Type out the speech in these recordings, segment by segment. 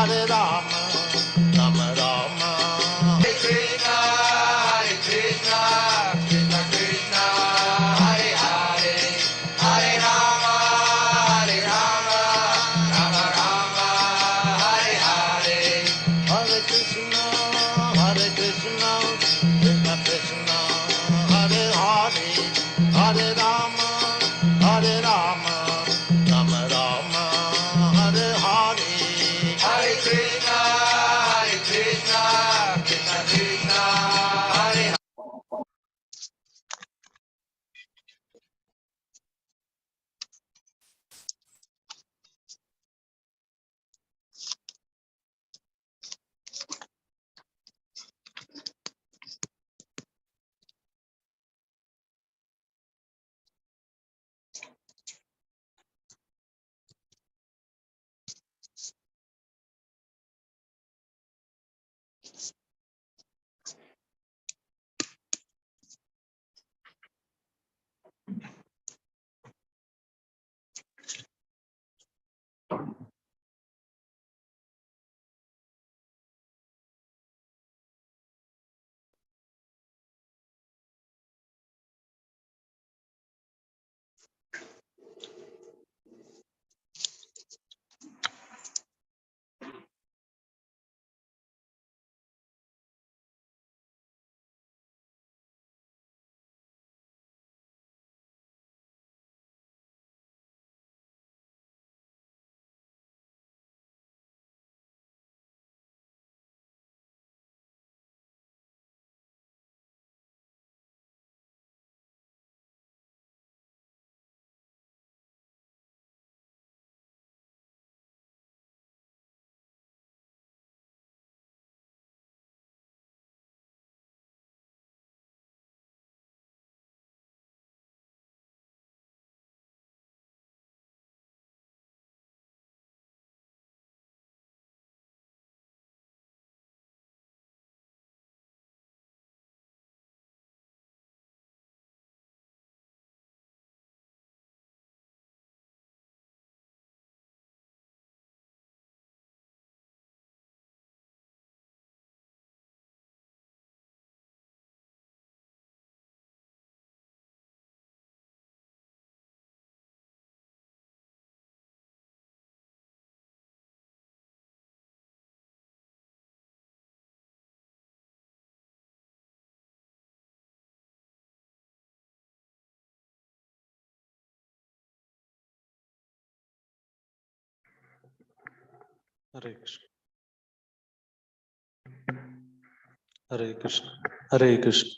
Hare Rama, Rama Rama, Hare Krishna, Krishna Krishna, Hare Hare, Hare Rama, Rama Rama, Hare Hare, Hare Krishna, Krishna Krishna, Hare Hare, Hare Rama, Rama Rama, Hare Hare, Hare Krishna, Krishna Krishna, Hare Hare. Hare Krishna. Hare Krishna. Hare Krishna.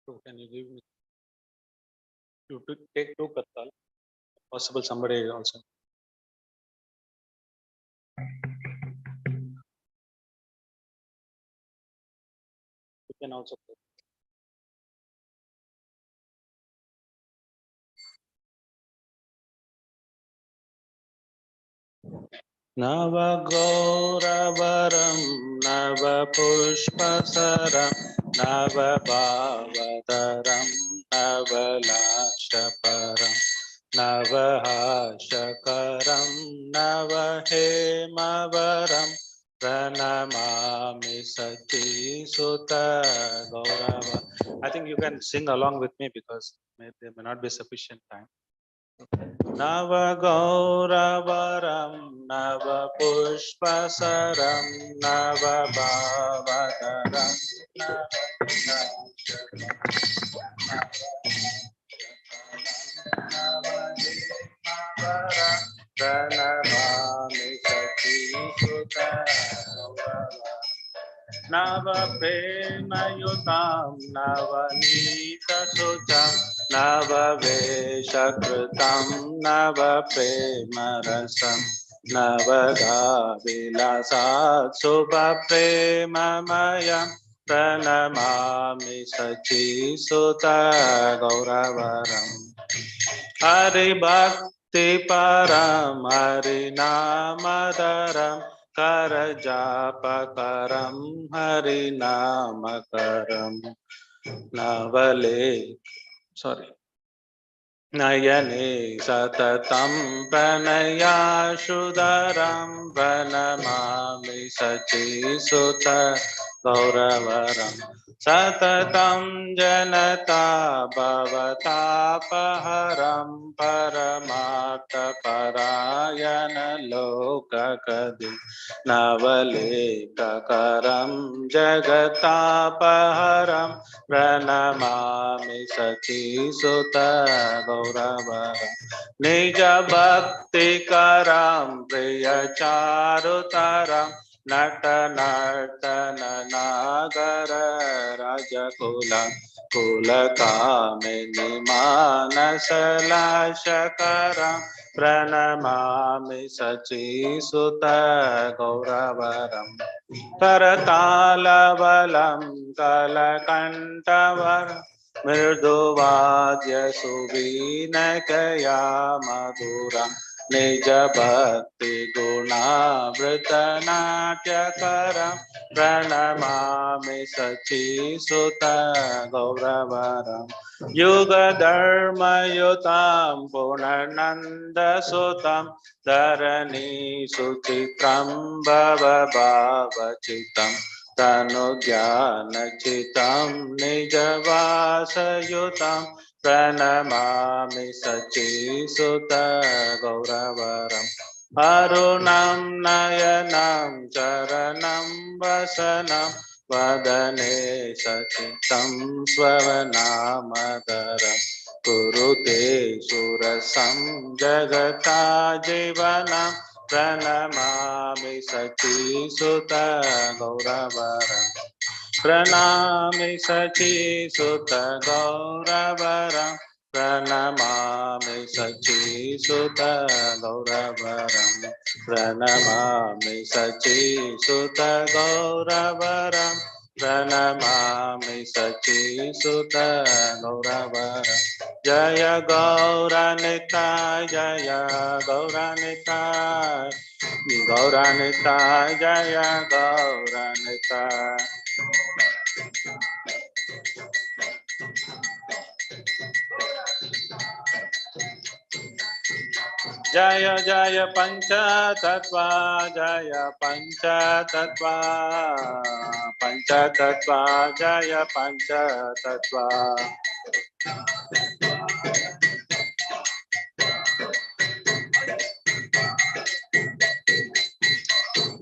So can you give me to take 2 kattal? Possible somebody also. You can also take. Nava Gauravaram, Nava Pushpasaram, Nava Bhavadaram, Nava Lashaparam, Nava Hashakaram, Nava Hemavaram, Pranamami Sati Sutta Gaurava. I think you can sing along with me because there may not be sufficient time. Nava Gauravaram, Nava Pushpasaram, Nava Bhavadaram, Pranamami Sati Sutta Nava Prema Yutam, Nava Nita Sutta नववेशकृतं नवप्रेमरसं नवगाविलासात् शुभप्रेममयं प्रणमामि सचीसुत गौरवरम् हरिभक्ति परं हरिनामधरं करजापकरं हरिनामकरं नवले नयने सततं प्रणयाशुधरं प्रणमामि सचीसुत गौरवरं सततं जनता भवतापहरं परमार्थपरायण लोककदि नवलेककरं जगतापहरं प्रणमामि सचीसुत गौरवरं निज भक्तिकरं प्रियचारुतरं नटनर्तन नागर राजकुलं कुलकामिनि मानसलाशकरं प्रणमामि सचीसुत गौरवरम् करतालवलं कलकण्ठवरं मृदुवाद्य सुवीनकया मधुरं निज भक्ति गुणावृतनाट्यकरं प्रणमामि सचीसुत गौरवरं युगधर्मयुतां पुनर्नन्दसुतं धरणी सुचित्रं भवभावचितं तनुज्ञानचितं निजवासयुतं प्रणमामि सचीसुत गौरवरम् अरुणं नयनं चरणं वसनं वदने सचितं स्वनामधरम् कुरुते सुरसं जगता जीवनं प्रणमामि सचीसुत गौरवरम् प्रणमामि सचीसुत गौरवरम् प्रणमामि सचीसुत गौरवरम् प्रणमामि सचीसुत गौरवरम् प्रणमामि सचीसुत गौरवरम् जय गौरनिताय जय गौरनिताय गौरनिताय जय गौरनिताय जय जय पंचतत्वा जय पंचतत्वा पंचतत्वा जय पंचतत्वा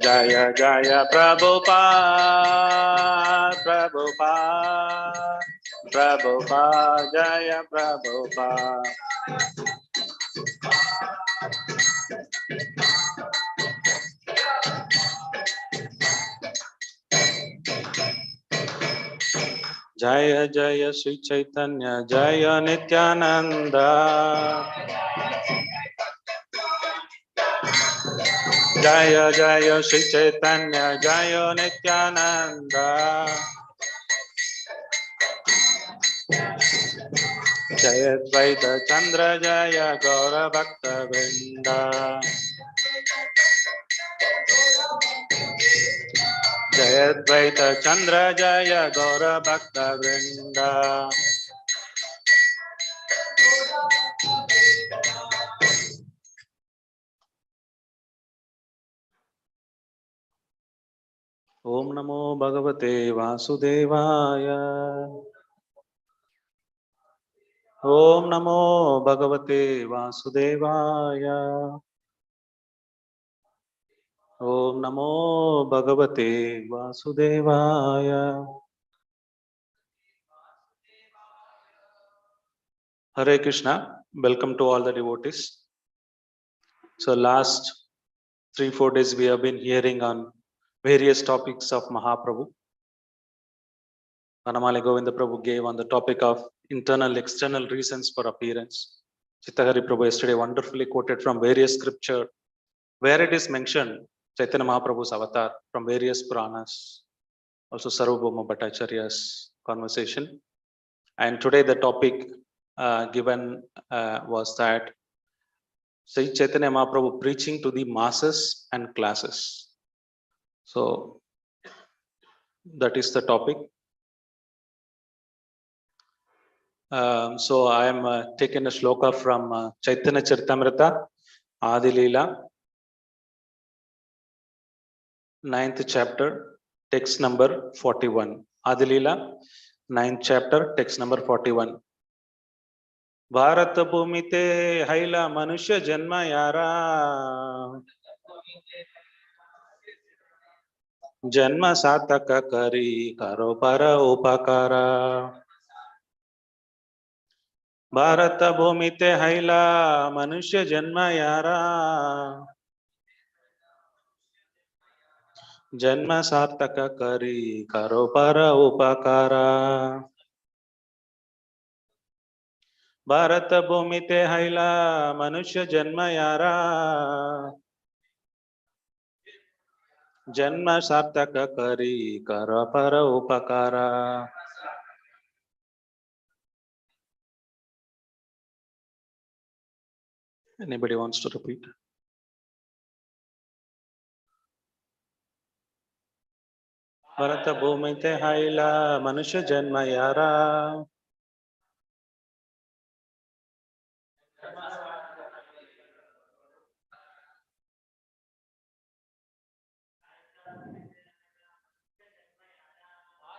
जय जय प्रभुपाद प्रभुपाद प्रभुपाद जय प्रभुपाद जय जय श्री चैतन्य जय नित्यानंद जय जय श्री चैतन्य जय नित्यानंद जय द्वैत चंद्र जय गौर भक्त वृंद जय द्वैत चंद्र जय गौर भक्त वृंद ओम नमो भगवते वासुदेवाय ओम नमो भगवते वासुदेवाय ओम नमो भगवते वासुदेवाय Hare Krishna, welcome to all the devotees. So last 3-4 days we have been hearing on various topics of Mahaprabu. Vanamali Govinda Prabhu gave on the topic of internal, external reasons for appearance. Chittahari Prabhu yesterday wonderfully quoted from various scripture where it is mentioned Chaitanya Mahaprabhu's avatar from various Puranas. Also Sarvabhauma Bhattacharya's conversation. And today the topic given was that Sri Chaitanya Mahaprabhu preaching to the masses and classes. So that is the topic. So I am taking a shloka from Chaitanya Charitamrita, Adi Leela, 9th chapter, text number 41. Adi Leela, 9th chapter, text number 41. Bharat भूमि ते हैला मनुष्य जन्म यारा जन्म सार्थक करी करो पर उपकार भारत भूमि ते हैला मनुष्य जन्म यारा जन्म सार्थक करी करो पर उपकार भारत भूमि ते हैला मनुष्य जन्म यारा जन्म सार्थक करी कर पर उपकार Anybody wants to repeat? Bharat भूमि ते हैला मनुष्य जन्म यारा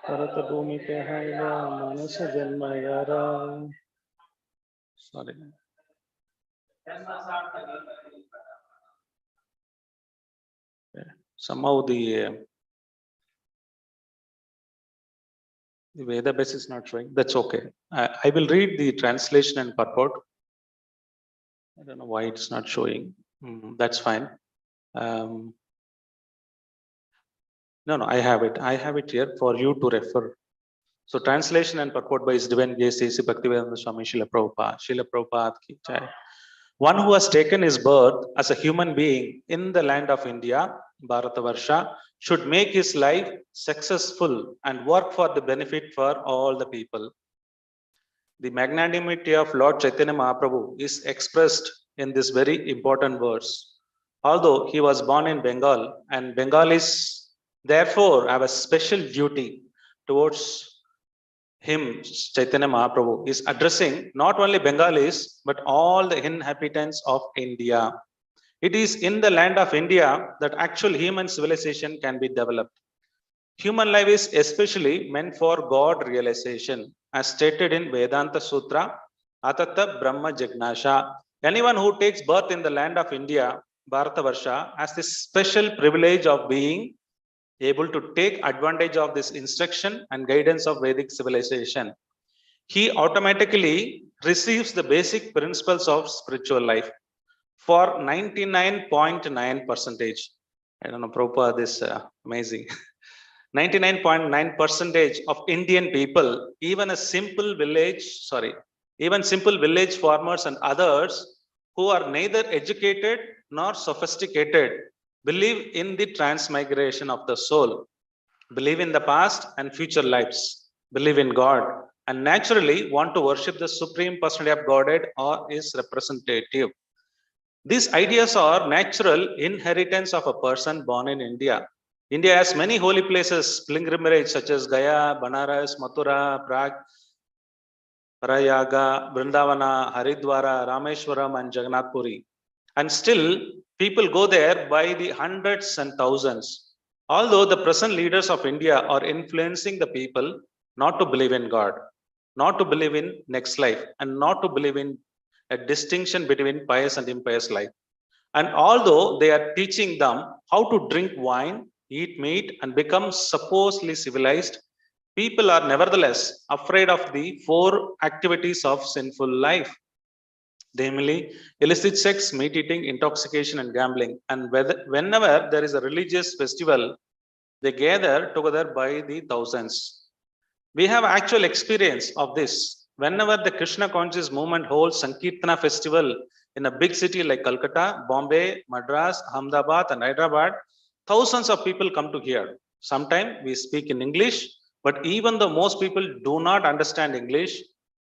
भारत भूमि पे हैला मनुष्य जन्म यारा sorry somehow the Veda base is not showing. That's okay. I will read the translation and purport. I don't know why it's not showing. That's fine. No, I have it. I have it here for you to refer. So translation and purport by His Divine Grace A.C. Bhaktivedanta Swami Srila Prabhupada. Srila Prabhupada ki jai. One who has taken his birth as a human being in the land of India, Bharatavarsha, should make his life successful and work for the benefit for all the people. The magnanimity of Lord Chaitanya Mahaprabhu is expressed in this very important verse. Although he was born in Bengal, and Bengalis therefore have a special duty towards him, Chaitanya Mahaprabhu is addressing not only Bengalis but all the inhabitants of India. It is in the land of India that actual human civilization can be developed. Human life is especially meant for God realization, as stated in Vedanta Sutra, Atata Brahma Jignasha. Anyone who takes birth in the land of India, Bharatavarsha, has this special privilege of being able to take advantage of this instruction and guidance of Vedic civilization. He automatically receives the basic principles of spiritual life for 99.9%. I don't know, Prabhupada, this amazing. 99.9% of Indian people, even simple village farmers and others who are neither educated nor sophisticated, believe in the transmigration of the soul, believe in the past and future lives, believe in God, and naturally want to worship the Supreme Personality of Godhead or His representative. These ideas are natural inheritance of a person born in India. India has many holy places, pilgrimage such as Gaya, Banaras, Mathura, Prague, Prayaga, Vrindavana, Haridwara, Rameshwaram, and Jagannath Puri. And still, people go there by the hundreds and thousands. Although the present leaders of India are influencing the people not to believe in God, not to believe in next life, and not to believe in a distinction between pious and impious life. And although they are teaching them how to drink wine, eat meat, and become supposedly civilized, people are nevertheless afraid of the four activities of sinful life, namely illicit sex, meat eating, intoxication, and gambling. And whenever there is a religious festival, they gather together by the thousands. We have actual experience of this. Whenever the Krishna conscious movement holds Sankirtana festival in a big city like Calcutta, Bombay, Madras, Ahmedabad, and Hyderabad, thousands of people come to hear. Sometimes we speak in English, but even though most people do not understand English,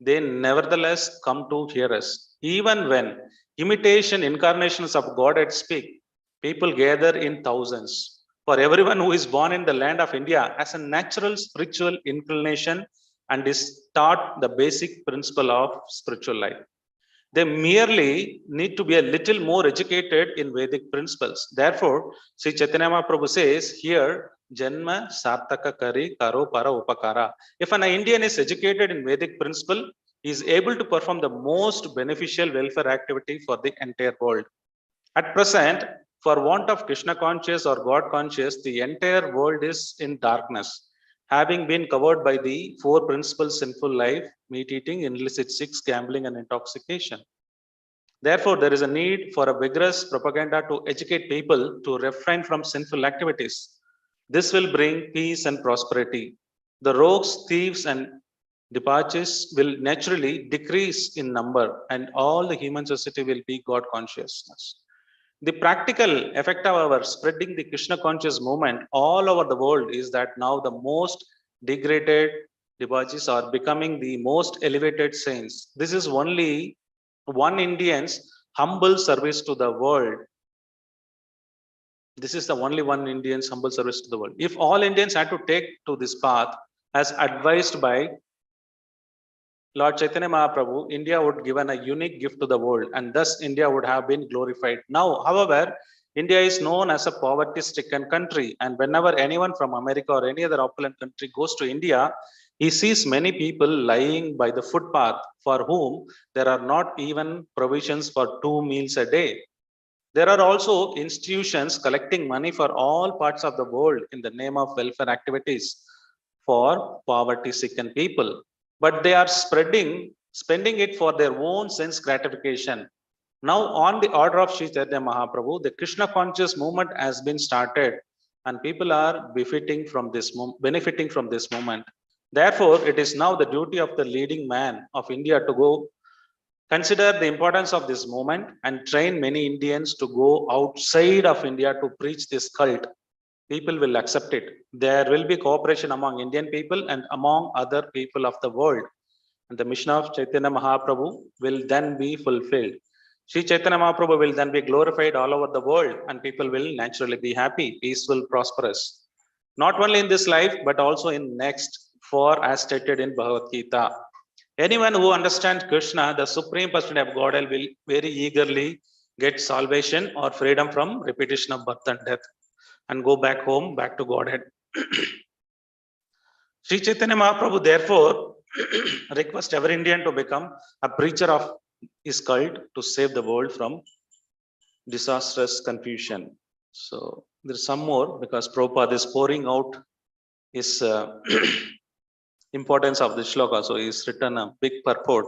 they nevertheless come to hear us. Even when imitation incarnations of Godhead speak, people gather in thousands. For everyone who is born in the land of India has a natural spiritual inclination and is taught the basic principle of spiritual life. They merely need to be a little more educated in Vedic principles. Therefore, Sri Chaitanya Mahaprabhu says here, Janma Sartaka Kari Karo Para Upakara. If an Indian is educated in Vedic principle, he is able to perform the most beneficial welfare activity for the entire world. At present, for want of Krishna conscious or God conscious, the entire world is in darkness, having been covered by the four principles sinful life, meat eating, illicit sex, gambling, and intoxication. Therefore, there is a need for a vigorous propaganda to educate people to refrain from sinful activities. This will bring peace and prosperity. The rogues, thieves, and debauches will naturally decrease in number, and all the human society will be God consciousness. The practical effect, however, spreading the Krishna conscious movement all over the world is that now the most degraded debauchees are becoming the most elevated saints. This is only one Indian's humble service to the world. This is the only one Indian's humble service to the world. If all Indians had to take to this path as advised by Lord Chaitanya Mahaprabhu, India would given a unique gift to the world, and thus India would have been glorified. Now, however, India is known as a poverty-stricken country, and whenever anyone from America or any other opulent country goes to India, he sees many people lying by the footpath for whom there are not even provisions for 2 meals a day. There are also institutions collecting money for all parts of the world in the name of welfare activities for poverty-stricken people, but they are spending it for their own sense gratification. Now, on the order of Sri Chaitanya Mahaprabhu, the Krishna conscious movement has been started, and people are benefiting from this movement. Therefore, it is now the duty of the leading man of India to go consider the importance of this movement and train many Indians to go outside of India to preach this cult. People will accept it. There will be cooperation among Indian people and among other people of the world. And the mission of Chaitanya Mahaprabhu will then be fulfilled. Sri Chaitanya Mahaprabhu will then be glorified all over the world, and people will naturally be happy, peaceful, prosperous. Not only in this life, but also in next, for as stated in Bhagavad Gita. Anyone who understands Krishna, the Supreme Personality of Godhead, will very eagerly get salvation or freedom from repetition of birth and death and go back home, back to Godhead. Sri Chaitanya Mahaprabhu therefore request every Indian to become a preacher of his cult to save the world from disastrous confusion. So there's some more because Prabhupada is pouring out his importance of this shloka. So he's written a big purport.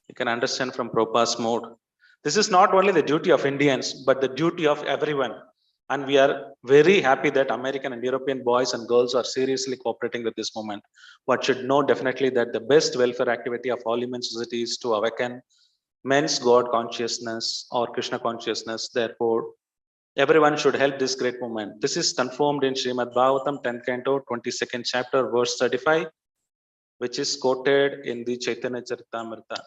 You can understand from Prabhupada's mode. This is not only the duty of Indians, but the duty of everyone. And we are very happy that American and European boys and girls are seriously cooperating with this movement. But should know definitely that the best welfare activity of all human society is to awaken men's God consciousness or Krishna consciousness. Therefore, everyone should help this great movement. This is confirmed in Srimad Bhagavatam, 10th canto, 22nd chapter, verse 35, which is quoted in the Chaitanya Charitamrita.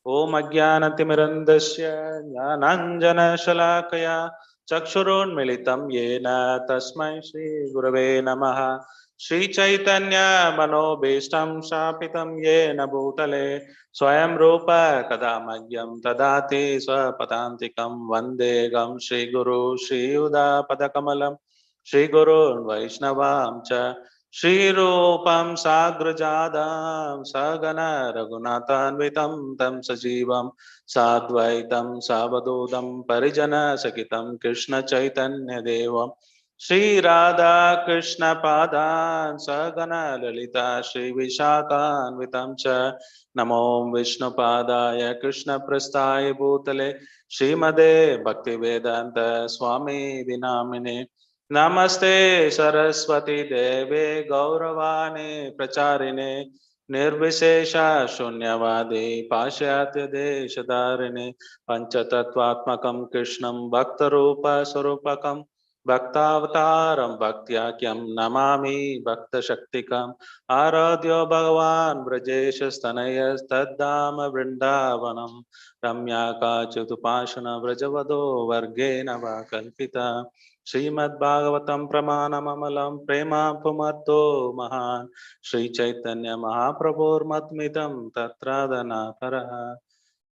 Om Ajnanatimirandasya Jnananjana Shalakaya Chakshurunmilitam Yena Tasmai Shri Gurave Namaha Shri Chaitanya Manobhishtam Shapitam Yena Bhutale Swayam Rupa Kadamagyam Tadati Swapatantikam Vandegam Shri Guru Shri Uda Padakamalam Shri Guru Vaishnavam Cha Shri Rupam Sagrajadam Sagana Raghunathanvitam Tam Sajivam Sadvaitam Savadodam Parijana Sakitam Krishna Chaitanya Devam Shri Radha Krishna Padan Sagana Lalita Shri Vishakhanvitam Cha Namo Vishnu Padaya Krishna Prasthaya Bhutale Shrimade Bhaktivedanta Swami Dinamine Namaste Saraswati Deve Gauravane Pracharine Nirvishesha Shunyavadi Pashyatya Deshadarine Panchatattvatmakam Krishnam Bhaktarupa Sarupakam Bhaktavataram Bhaktyakam Namami Bhakta Shaktikam Aradhyo Bhagavan Brajesha Stanayas Taddama Vrindavanam Ramyaka Chatupashana Vrajavado Vargena Vakalpita Srimad-Bhagavatam Pramanamamalam Prema Pumatto Mahan Sri Chaitanya Mahaprabhur Matmitam Tatradana Paraha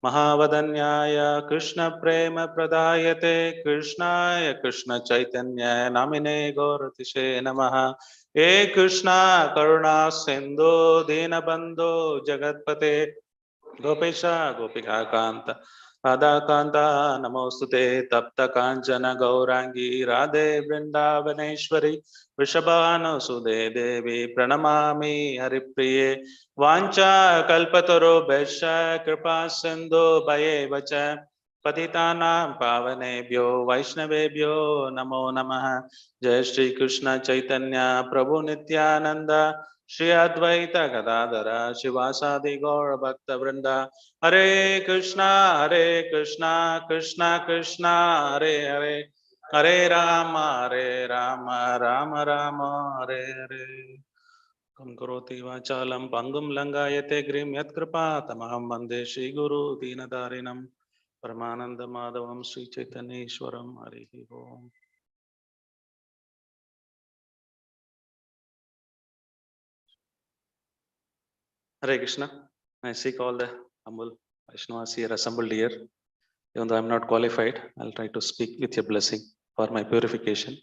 Mahavadanyaya Krishna Prema Pradayate Krishnaya Krishna Chaitanya Namine Gauratishe Namaha He Krishna Karuna Sindhu Dinabandhu Jagatpate Gopesha Gopika Kanta Radha Kanta Namostute Tapta Kanchana Gaurangi Radhe Vrindavaneshwari Vrishabhanu Sude Devi Pranamami Haripriye Vancha Kalpataro Besha Kripa Sindhu Bhaye Vacha Patitanam Pavanebhyo Vaishnavebhyo Namo Namaha Jai Shri Krishna Chaitanya Prabhu Nityananda Shri Advaita Gadadhara Shivasadi Gaura Bhakta Vrinda Hare Krishna Krishna Krishna Hare Hare Hare Rama Rama Rama Hare Hare Kam Karoti Vachalam Pangum Langayate Grim Yat Kripa Tamaham Vande Shri Guru Dinadarinam Paramananda Madhavam Sri Chaitanya Ishwaram Hare Om Hare Krishna. I seek all the humble Vaishnavas here assembled here. Even though I'm not qualified, I'll try to speak with your blessing for my purification.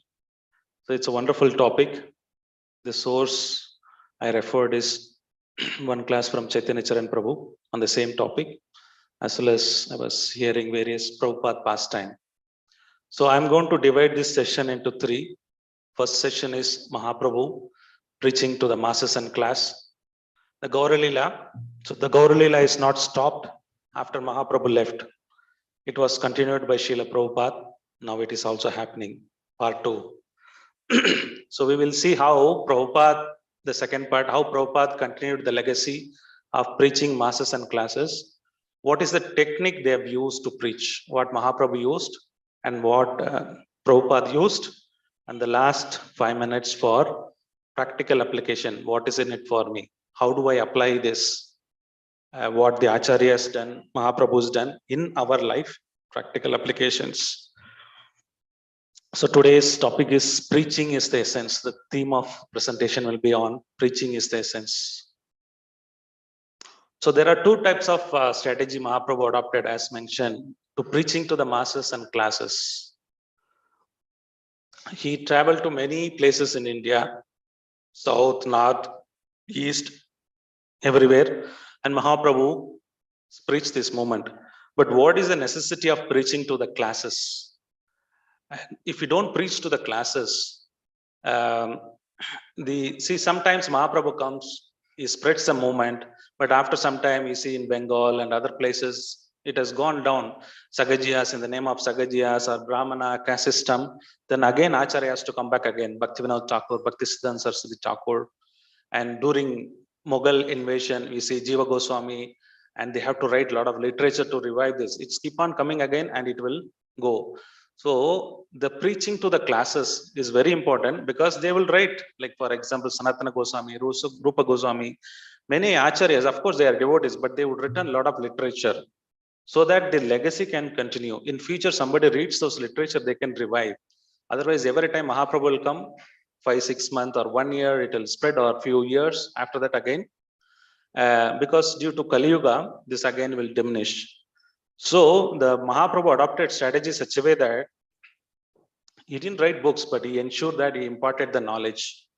So it's a wonderful topic. The source I referred is one class from Chaitanya Charan Prabhu on the same topic, as well as I was hearing various Prabhupada pastime. So I'm going to divide this session into three. First session is Mahaprabhu preaching to the masses and class. The Gauralila. So the Gauralila is not stopped after Mahaprabhu left. It was continued by Srila Prabhupada. Now it is also happening, part 2. So we will see how Prabhupada, the second part, how Prabhupada continued the legacy of preaching masses and classes. What is the technique they have used to preach? What Mahaprabhu used and what Prabhupada used. And the last 5 minutes for practical application. What is in it for me? How do I apply this? What the Acharya has done, Mahaprabhu has done in our life, practical applications. So today's topic is preaching is the essence. The theme of presentation will be on preaching is the essence. So there are two types of strategy Mahaprabhu adopted as mentioned to preaching to the masses and classes. He traveled to many places in India, south, north, east, everywhere, and Mahaprabhu preached this movement. But what is the necessity of preaching to the classes? If you don't preach to the classes, sometimes Mahaprabhu comes, he spreads the movement, but after some time you see in Bengal and other places, it has gone down. Sagajiyas, in the name of Sagajiyas or Brahmana caste system, then again Acharya has to come back again, Bhaktivinoda Thakur, Bhaktisiddhanta Saraswati Thakur. And during Mughal invasion, we see Jiva Goswami, and they have to write a lot of literature to revive this. It's keep on coming again and it will go. So the preaching to the classes is very important because they will write, like for example, Sanatana Goswami, Rupa Goswami, many acharyas, of course they are devotees, but they would written a lot of literature so that the legacy can continue. In future, somebody reads those literature, they can revive. Otherwise, every time Mahaprabhu will come, 5-6 months or 1 year, it will spread, or a few years after that again. Because due to Kali Yuga, this again will diminish. So the Mahaprabhu adopted strategy such a way that he didn't write books, but he ensured that he imparted the knowledge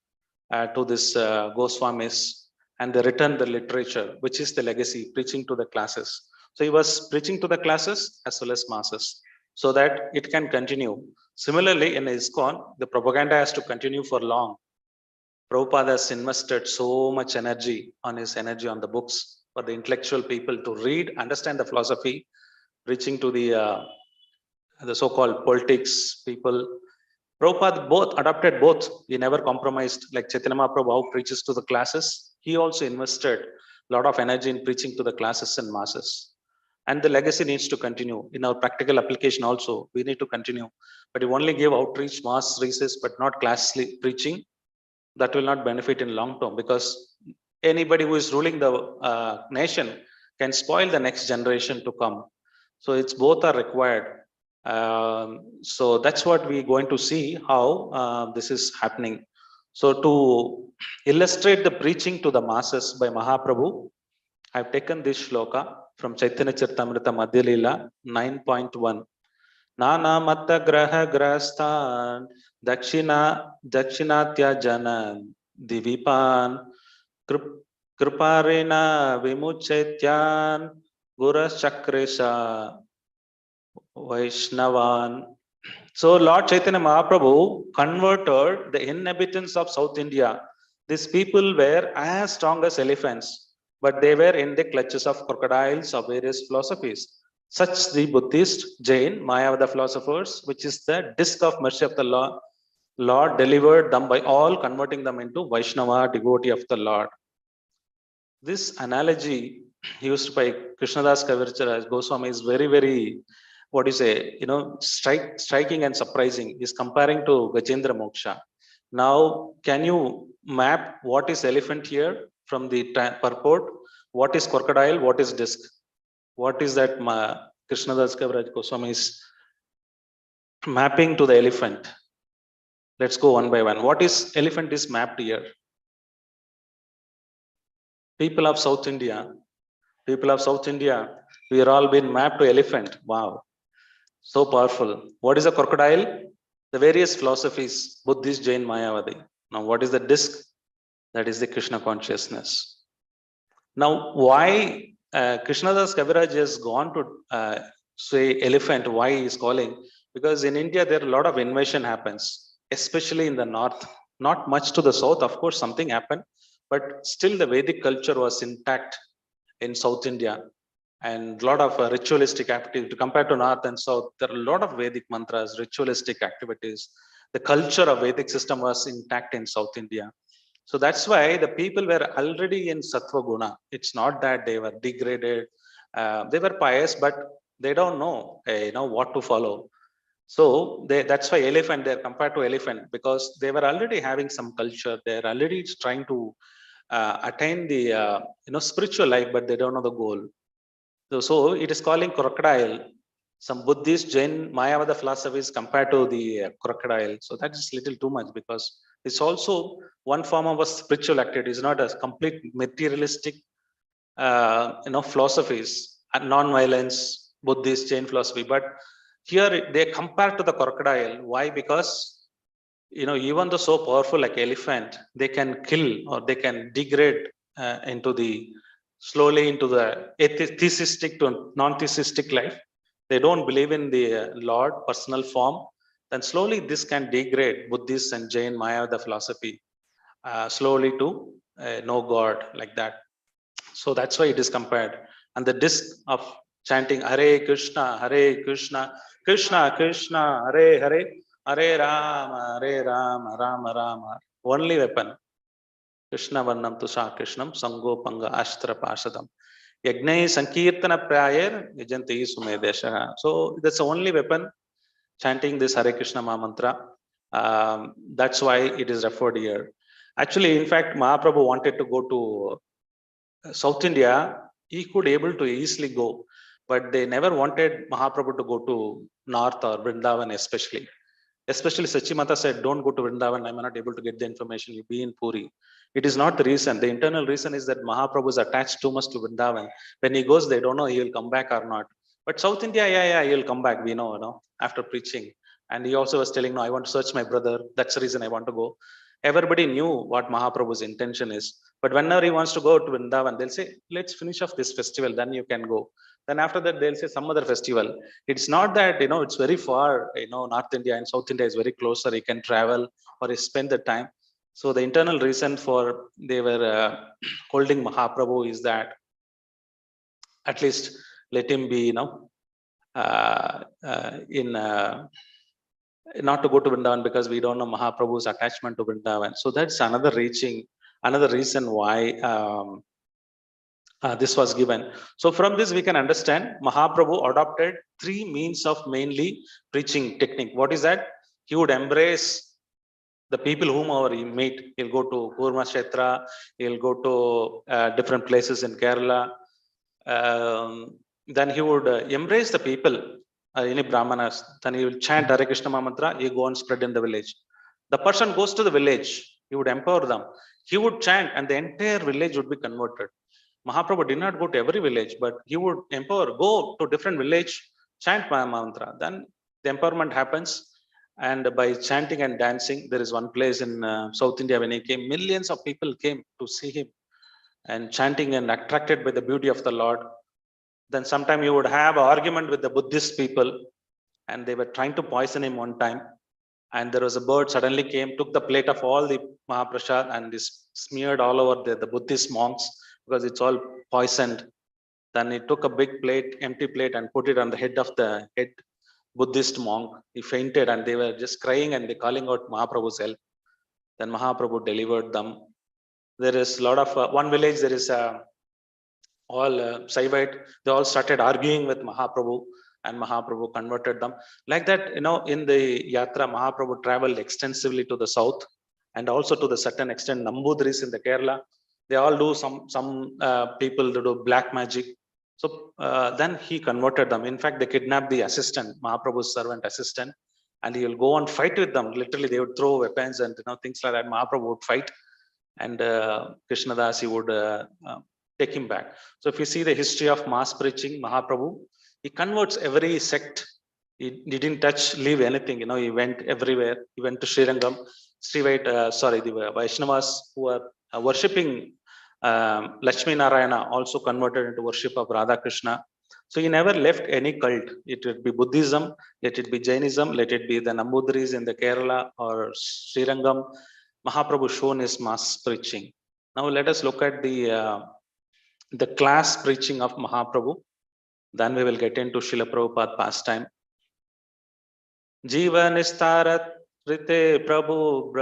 to this Goswamis, and they returned the literature, which is the legacy, preaching to the classes. So he was preaching to the classes as well as masses, so that it can continue. Similarly, in ISKCON, the propaganda has to continue for long. Prabhupada has invested so much energy on the books for the intellectual people to read, understand the philosophy, reaching to the so-called politics people, Prabhupada adopted both. He never compromised. Like Chaitanya Mahaprabhu how preaches to the classes, he also invested a lot of energy in preaching to the classes and masses. And the legacy needs to continue. In our practical application also, we need to continue. But if only give outreach, mass research, but not class preaching, that will not benefit in long term, because anybody who is ruling the nation can spoil the next generation to come. So it's both are required. So that's what we're going to see how this is happening. So to illustrate the preaching to the masses by Mahaprabhu, I've taken this shloka from Chaitanya Charitamrita Madhya Leela 9.1. Nana Mata Graha Grastan Dakshinatya Jana Divipan Kriparena Vimuchetyan Guras Chakresha Vaishnavan. So Lord Chaitanya Mahaprabhu converted the inhabitants of South India. These people were as strong as elephants, but they were in the clutches of crocodiles of various philosophies. Such the Buddhist, Jain, Mayavada philosophers, which is the disc of mercy of the Lord delivered them by all, converting them into Vaishnava, devotee of the Lord. This analogy used by Krishnadas Kaviraj Goswami is very, very, what you say, striking and surprising. Is comparing to Gajendra Moksha. Now, can you map what is elephant here from the purport? What is crocodile? What is disc? What is that Krishnadas Kaviraj Goswami is mapping to the elephant? Let's go one by one. What is elephant is mapped here? People of South India, we are all been mapped to elephant. Wow, so powerful. What is a crocodile? The various philosophies, Buddhist, Jain, Mayavadi. Now, what is the disc? That is the Krishna consciousness. Now, why Krishnadas Kaviraj has gone to say elephant? Why he is calling? Because in India there a lot of invasion happens, especially in the north. Not much to the south, of course, something happened, but still the Vedic culture was intact in South India, and a lot of ritualistic activity compared to north and south. There are a lot of Vedic mantras, ritualistic activities. The culture of Vedic system was intact in South India. So that's why the people were already in Sattva Guna. It's not that they were degraded. They were pious, but they don't know, what to follow. So that's why elephant, they're compared to elephant, because they were already having some culture. They're already trying to attain the spiritual life, but they don't know the goal. So it is calling crocodile. Some Buddhist, Jain, Mayavada philosophies compared to the crocodile. So that is little too much, because it's also one form of a spiritual activity. It's not a complete materialistic, philosophies and non-violence, Buddhist, Jain philosophy. But here they compare to the crocodile. Why? Because even though so powerful like elephant, they can kill or they can degrade slowly into the theistic to non-theistic life. They don't believe in the Lord personal form. Then slowly this can degrade Buddhist and Jain Maya the philosophy slowly to know God like that. So that's why it is compared. And the disc of chanting Hare Krishna, Krishna Krishna, Hare Hare, Hare Rama, Rama Rama. Only weapon. Krishna Varnam Tusha Krishnam, Sango Panga Ashtra Pasadam. Yagnai Sankirtana Prayer, Yajanti Sumedesha. So that's the only weapon, chanting this Hare Krishna mantra. That's why it is referred here. Actually, in fact, Mahaprabhu wanted to go to South India. He could able to easily go, but they never wanted Mahaprabhu to go to North or Vrindavan especially. Especially Sachimata said, don't go to Vrindavan, I'm not able to get the information, you be in Puri. It is not the reason. The internal reason is that Mahaprabhu is attached too much to Vrindavan. When he goes, they don't know he will come back or not. But South India, yeah, he'll come back, we know, after preaching. And he also was telling, no, I want to search my brother. That's the reason I want to go. Everybody knew what Mahaprabhu's intention is. But whenever he wants to go to Vrindavan, they'll say, let's finish off this festival, then you can go. Then after that, they'll say some other festival. It's not that, it's very far, North India and South India is very closer. You can travel or you spend the time. So the internal reason for they were holding Mahaprabhu is that at least let him be, in not to go to Vrindavan because we don't know Mahaprabhu's attachment to Vrindavan. So that's another reason why this was given. So from this we can understand Mahaprabhu adopted three means of mainly preaching technique. What is that? He would embrace the people whomever he meet. He'll go to Kurma Kshetra, he'll go to different places in Kerala. Then he would embrace the people, any Brahmanas. Then he will chant Hare Krishna mantra, he go and spread in the village. The person goes to the village, he would empower them. He would chant and the entire village would be converted. Mahaprabhu did not go to every village, but he would empower, go to different village, chant mantra. Then the empowerment happens. And by chanting and dancing, there is one place in South India when he came, millions of people came to see him and chanting and attracted by the beauty of the Lord. Then sometime you would have an argument with the Buddhist people and they were trying to poison him one time. And there was a bird suddenly came, took the plate of all the Mahaprasad and is smeared all over the Buddhist monks because it's all poisoned. Then he took a big plate, empty plate, and put it on the head of the head Buddhist monk. He fainted and they were just crying and they calling out Mahaprabhu's help. Then Mahaprabhu delivered them. There is a lot of one village, there is all Saivite, they all started arguing with Mahaprabhu and Mahaprabhu converted them. Like that, in the Yatra, Mahaprabhu traveled extensively to the south and also to the certain extent Nambudris in the Kerala. They all do some people that do black magic. So then he converted them. In fact, they kidnapped the assistant, Mahaprabhu's servant assistant, and he will go and fight with them. Literally, they would throw weapons and things like that. Mahaprabhu would fight, and Krishnadas, he would take him back. So if you see the history of mass preaching, Mahaprabhu, he converts every sect. He didn't leave anything. He went everywhere. He went to Srirangam. The Vaishnavas who are worshipping Lakshmi Narayana also converted into worship of Radha Krishna. So he never left any cult. It would be Buddhism, let it be Jainism, let it be the Nambudris in the Kerala or Srirangam. Mahaprabhu shown his mass preaching. Now let us look at the class preaching of Mahaprabhu. Then we will get into Srila Prabhupada pastime. Jiva nistarat rite Prabhu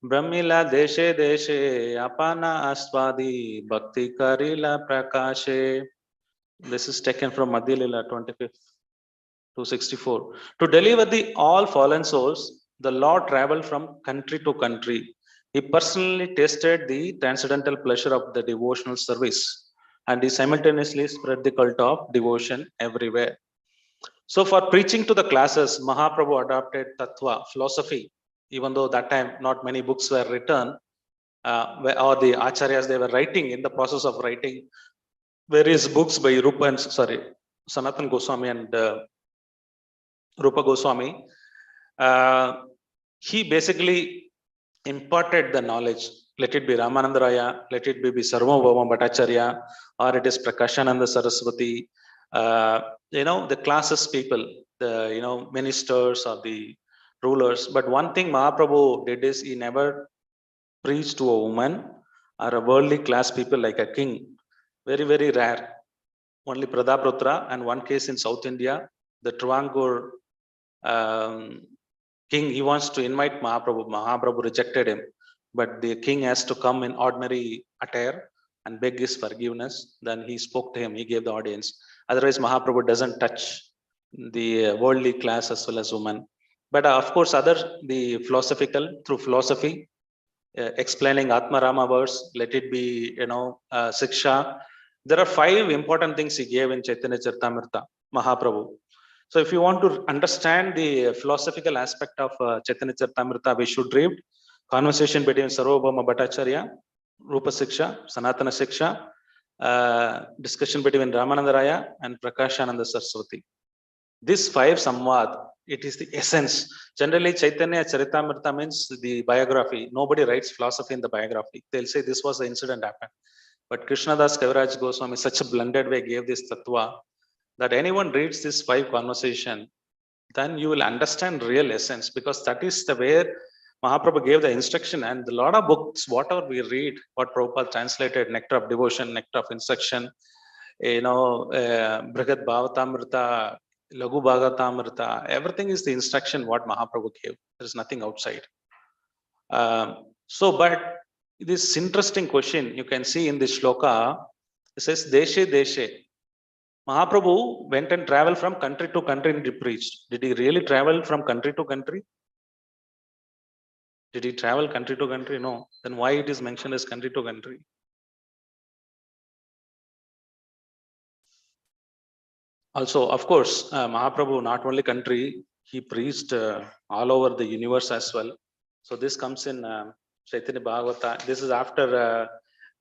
Brahmila deshe deshe apana aswadi bhakti karila prakashe. This is taken from Madhya Lila 25th to 64. To deliver the all fallen souls, the Lord traveled from country to country. He personally tasted the transcendental pleasure of the devotional service and he simultaneously spread the cult of devotion everywhere. So for preaching to the classes, Mahaprabhu adopted Tattva, philosophy, even though that time not many books were written, or the acharyas, they were writing, in the process of writing various books by Sanatan Goswami and Rupa Goswami. He basically imparted the knowledge. Let it be Ramananda Raya, let it be Sarvabhauma Bhattacharya, or it is Prakashananda Saraswati. The classes people, the ministers or the rulers. But one thing Mahaprabhu did is he never preached to a woman or a worldly class people like a king. Very, very rare. Only Pradaputra and one case in South India, the Travancore king, he wants to invite Mahaprabhu. Mahaprabhu rejected him. But the king has to come in ordinary attire and beg his forgiveness. Then he spoke to him, he gave the audience. Otherwise, Mahaprabhu doesn't touch the worldly class as well as women. But of course, the philosophical, through philosophy, explaining Atma Rama verse, let it be, Siksha. There are 5 important things he gave in Chaitanya Charitamrita, Mahaprabhu. So if you want to understand the philosophical aspect of Chaitanya Charitamrita, we should read Conversation between Sarvabhauma Bhattacharya, Rupa Siksha, Sanatana Siksha, discussion between Ramananda Raya and Prakashananda Saraswati. This 5 samvad, it is the essence. Generally, Chaitanya Charitamrita means the biography. Nobody writes philosophy in the biography. They'll say this was the incident happened. But Krishnadas Kaviraj Goswami, such a blended way, gave this tattva that anyone reads this 5 conversation, then you will understand real essence, because that is the way Mahaprabhu gave the instruction. And a lot of books, whatever we read, what Prabhupada translated, Nectar of Devotion, Nectar of Instruction, Brihad Bhavatamrita, Lagu Bhagavatamrita, everything is the instruction what Mahaprabhu gave. There is nothing outside. But this interesting question you can see in this shloka, it says, Deshe Deshe. Mahaprabhu went and traveled from country to country and he preached. Did he really travel from country to country? Did he travel country to country? No. Then why it is mentioned as country to country? Also, of course, Mahaprabhu, not only country, he preached all over the universe as well. So this comes in Chaitanya Bhagavata. This is after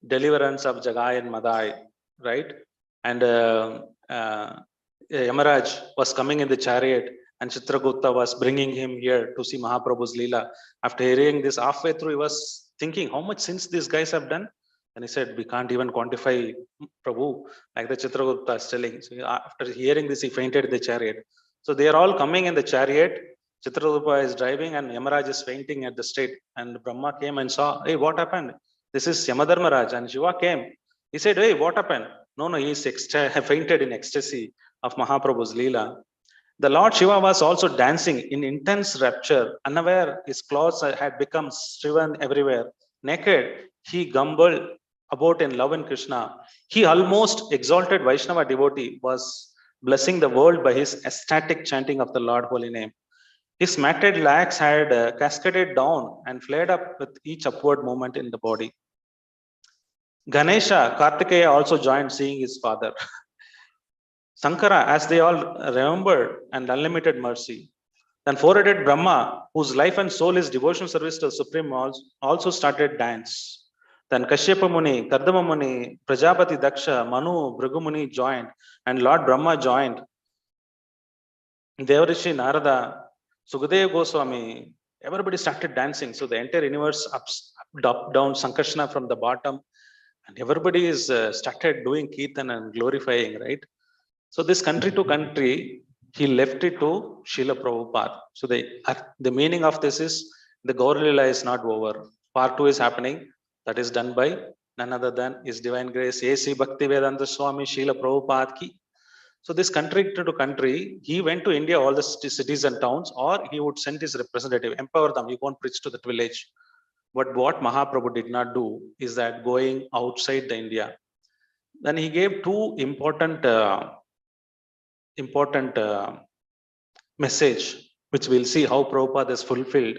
deliverance of Jagai and Madai, right? And Yamaraj was coming in the chariot and Chitragupta was bringing him here to see Mahaprabhu's Leela. After hearing this, halfway through, he was thinking, how much sins these guys have done? And he said, we can't even quantify, Prabhu, like the Chitragupta is telling. So after hearing this, he fainted in the chariot. So they are all coming in the chariot. Chitragupta is driving and Yamaraj is fainting at the street. And Brahma came and saw, hey, what happened? This is Yamadharmaraj. And Shiva came. He said, hey, what happened? No, he is fainted in ecstasy of Mahaprabhu's Leela. The Lord Shiva was also dancing in intense rapture, unaware his clothes had become shriven everywhere. Naked, he gumbled about in love and Krishna. He almost exalted Vaishnava devotee was blessing the world by his ecstatic chanting of the Lord holy name. His matted locks had cascaded down and flared up with each upward movement in the body. Ganesha, Kartikeya also joined seeing his father. Sankara, as they all remembered, and unlimited mercy. Then four-headed Brahma, whose life and soul is devotional service to the Supreme, also started dance. Then Kashyapa Muni, Kardama Muni, Prajapati Daksha, Manu, Bhrigu Muni joined, and Lord Brahma joined. Devarishi Narada, Sukadeva Goswami, everybody started dancing. So the entire universe up, down, Sankarsana from the bottom, and everybody is started doing Kirtan and glorifying, right? So this country to country, he left it to Srila Prabhupada. So the meaning of this is the Gaur Lila is not over. Part 2 is happening. That is done by none other than His Divine Grace, A.C. Bhaktivedanta Swami Srila Prabhupada ki. So this country to country, he went to India, all the cities and towns, or he would send his representative, empower them. You won't preach to that village. But what Mahaprabhu did not do is that going outside the India. Then he gave two important message, which we'll see how Prabhupada is fulfilled.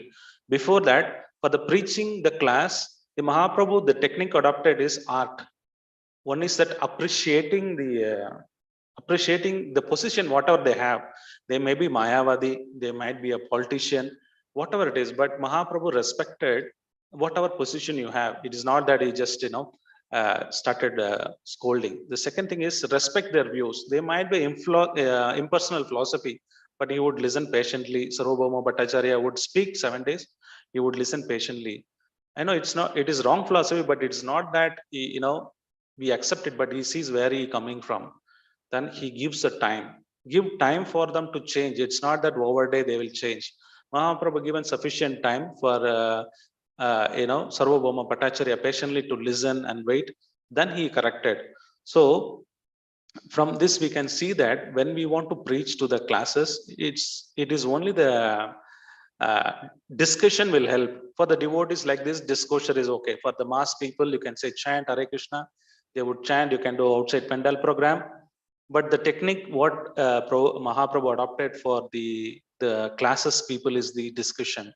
Before that, for the preaching the class, the Mahaprabhu, the technique adopted is art. One is that appreciating the position, whatever they have. They may be Mayavadi, they might be a politician, whatever it is. But Mahaprabhu respected whatever position you have. It is not that he just started scolding. The second thing is respect their views. They might be impersonal philosophy, but he would listen patiently. Sarvabhauma Bhattacharya would speak 7 days. He would listen patiently. I know it is wrong philosophy, but it's not that we accept it, but he sees where he coming from. Then he gives the time. Give time for them to change. It's not that overday they will change. Mahaprabhu given sufficient time for Sarvabhauma Bhattacharya patiently to listen and wait. Then he corrected. So from this we can see that when we want to preach to the classes, it is only the discussion will help. For the devotees like this, disclosure is okay. For the mass people, you can say chant Hare Krishna. They would chant. You can do outside Pendal program. But the technique what Mahaprabhu adopted for the classes people is the discussion.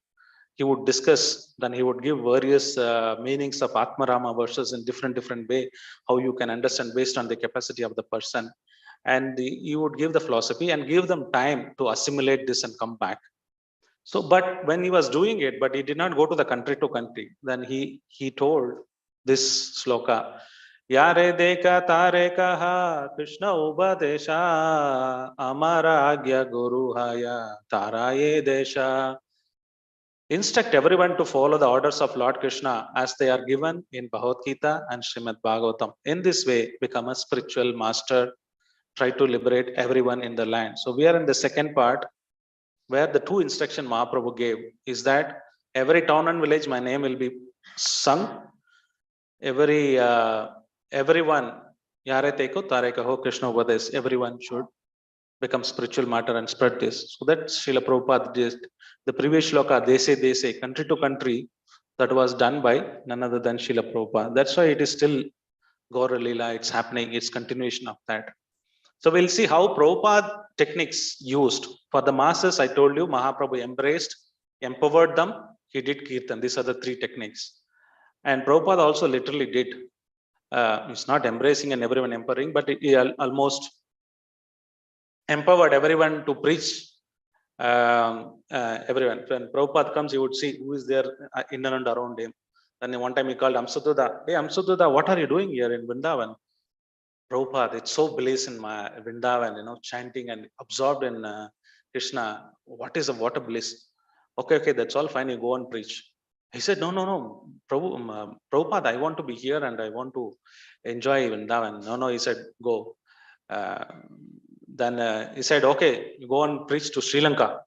He would discuss, then he would give various meanings of Atmarama verses in different way, how you can understand based on the capacity of the person. And you would give the philosophy and give them time to assimilate this and come back. So, but when he was doing it, but he did not go to the country to country, then he told this sloka, Yare deka tare kaha Krishna ubadesha amara agya guru haya taraye desha. Instruct everyone to follow the orders of Lord Krishna as they are given in Bhagavad Gita and Srimad Bhagavatam. In this way, become a spiritual master. Try to liberate everyone in the land. So we are in the second part, where the two instruction Mahaprabhu gave is that every town and village, my name will be sung. Everyone, Yare Teko Tare Kaho Krishna Upadesh, everyone should become spiritual matter and spread this. So that Srila Prabhupada did. The previous shloka, they say, country to country, that was done by none other than Srila Prabhupada. That's why it is still Gaura Leela, it's happening, it's continuation of that. So we'll see how Prabhupada techniques used. For the masses, I told you, Mahaprabhu embraced, empowered them, he did Kirtan. These are the three techniques. And Prabhupada also literally did. It's not embracing and everyone empowering, but he almost empowered everyone to preach. Everyone. When Prabhupada comes, he would see who is there in and around him. Then one time he called Amsuddha. Hey Amsuddha, what are you doing here in Vrindavan? Prabhupada, it's so bliss in my Vrindavan, chanting and absorbed in Krishna. What a bliss. Okay, that's all fine. You go and preach. He said, no, Prabhupada, I want to be here and I want to enjoy Vrindavan. No, he said, go. Then he said, okay, you go and preach to Sri Lanka.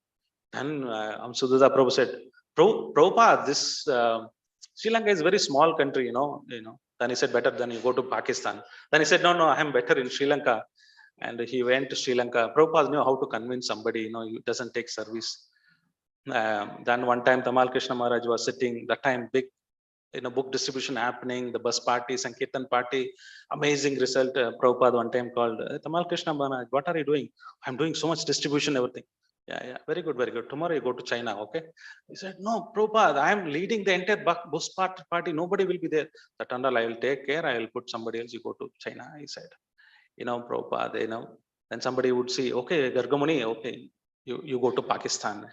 Then Amsuddha Prabhu said, Prabhupada, this Sri Lanka is a very small country, Then he said, better than you go to Pakistan. Then he said, no, I am better in Sri Lanka. And he went to Sri Lanka. Prabhupada knew how to convince somebody, it doesn't take service. Then one time Tamal Krishna Maharaj was sitting, that time big book distribution happening, the bus party, Sankirtan party, amazing result. Prabhupada one time called, Tamal Krishna Maharaj, what are you doing? I'm doing so much distribution, everything. Yeah, very good. Tomorrow you go to China, okay? He said, no, Prabhupada, I am leading the entire bus party. Nobody will be there. That and all, I will take care. I will put somebody else. You go to China, he said. Prabhupada, then somebody would say, okay, Gargamuni, okay, you go to Pakistan.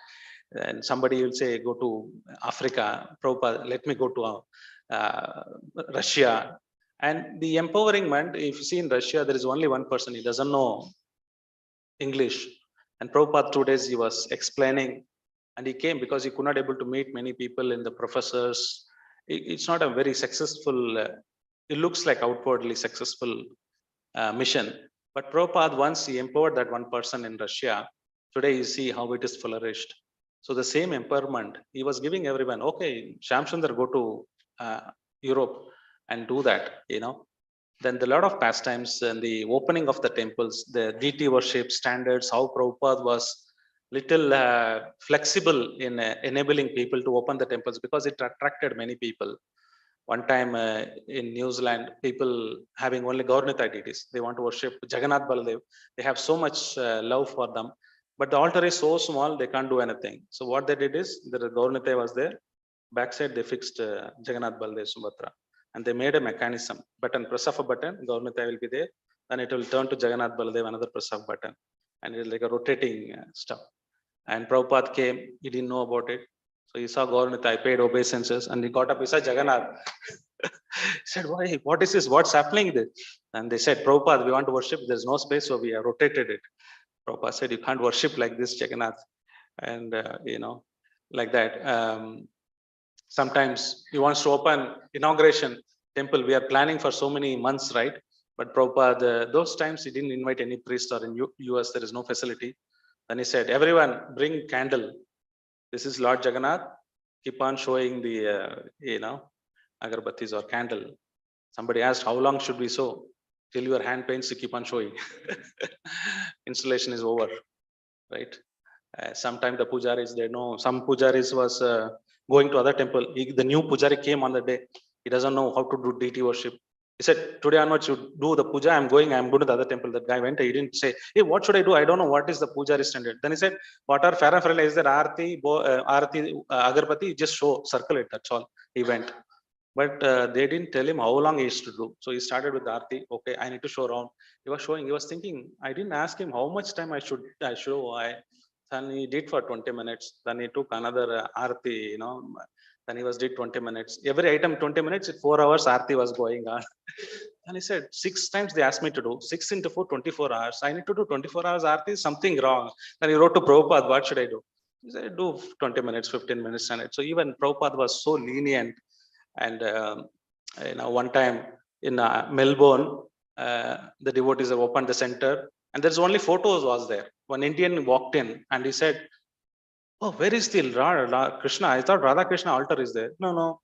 And somebody will say, go to Africa. Prabhupada, let me go to Russia. And the empowering meant, if you see in Russia, there is only one person, he doesn't know English. And Prabhupada 2 days he was explaining, and he came because he could not able to meet many people in the professors. It's not a very successful, it looks like outwardly successful mission. But Prabhupada, once he empowered that one person in Russia, today you see how it is flourished. So the same empowerment, he was giving everyone, okay, Shamsundar, go to Europe and do that, Then the lot of pastimes and the opening of the temples, the deity worship standards, how Prabhupada was little flexible in enabling people to open the temples because it attracted many people. One time in New Zealand, people having only Gaurachandra deities, they want to worship Jagannath Baladev. They have so much love for them, but the altar is so small, they can't do anything. So what they did is, the Gaurachandra was there, backside they fixed Jagannath Baladev Subhadra. And they made a mechanism, press of a button, Gaurachandra will be there, then it will turn to Jagannath Baladev, another press of button. And it's like a rotating stuff. And Prabhupada came, he didn't know about it. So he saw Gaurachandra, I paid obeisances, and he got up, he said, Jagannath. He said, why, what is this, what's happening there? And they said, Prabhupada, we want to worship, there's no space, so we have rotated it. Prabhupada said, you can't worship like this, Jagannath. And, like that. Sometimes he wants to open inauguration temple. We are planning for so many months, right? But Prabhupada, those times he didn't invite any priest, or in US there is no facility. Then he said, everyone bring candle. This is Lord Jagannath. Keep on showing the, agarbattis or candle. Somebody asked, how long should we show? Till your hand pains, you keep on showing. Installation is over, right? Sometime the pujaris, they know, some pujaris was going to other temple. The new pujari came on the day. He doesn't know how to do deity worship. He said, today onwards you do the puja. I'm going to the other temple. That guy went. He didn't say, hey, what should I do? I don't know what is the pujari standard. Then he said, what are paraphernalia? Is there arati, agarbati? Just show, circle it. That's all. He went. But they didn't tell him how long he used to do. So he started with the arati. Okay, I need to show around. He was showing. He was thinking. I didn't ask him how much time I should show. Then he did for 20 minutes. Then he took another arati. Then he was did 20 minutes. Every item 20 minutes. 4 hours arati was going on. And he said 6 times they asked me to do 6 into 4, 24 hours. I need to do 24 hours arati. Something wrong. Then he wrote to Prabhupada. What should I do? He said do 20 minutes, 15 minutes. So even Prabhupada was so lenient. And one time in Melbourne, the devotees have opened the center, and there's only photos was there. One Indian walked in and he said, oh, where is the Krishna? I thought Radha Krishna altar is there. No,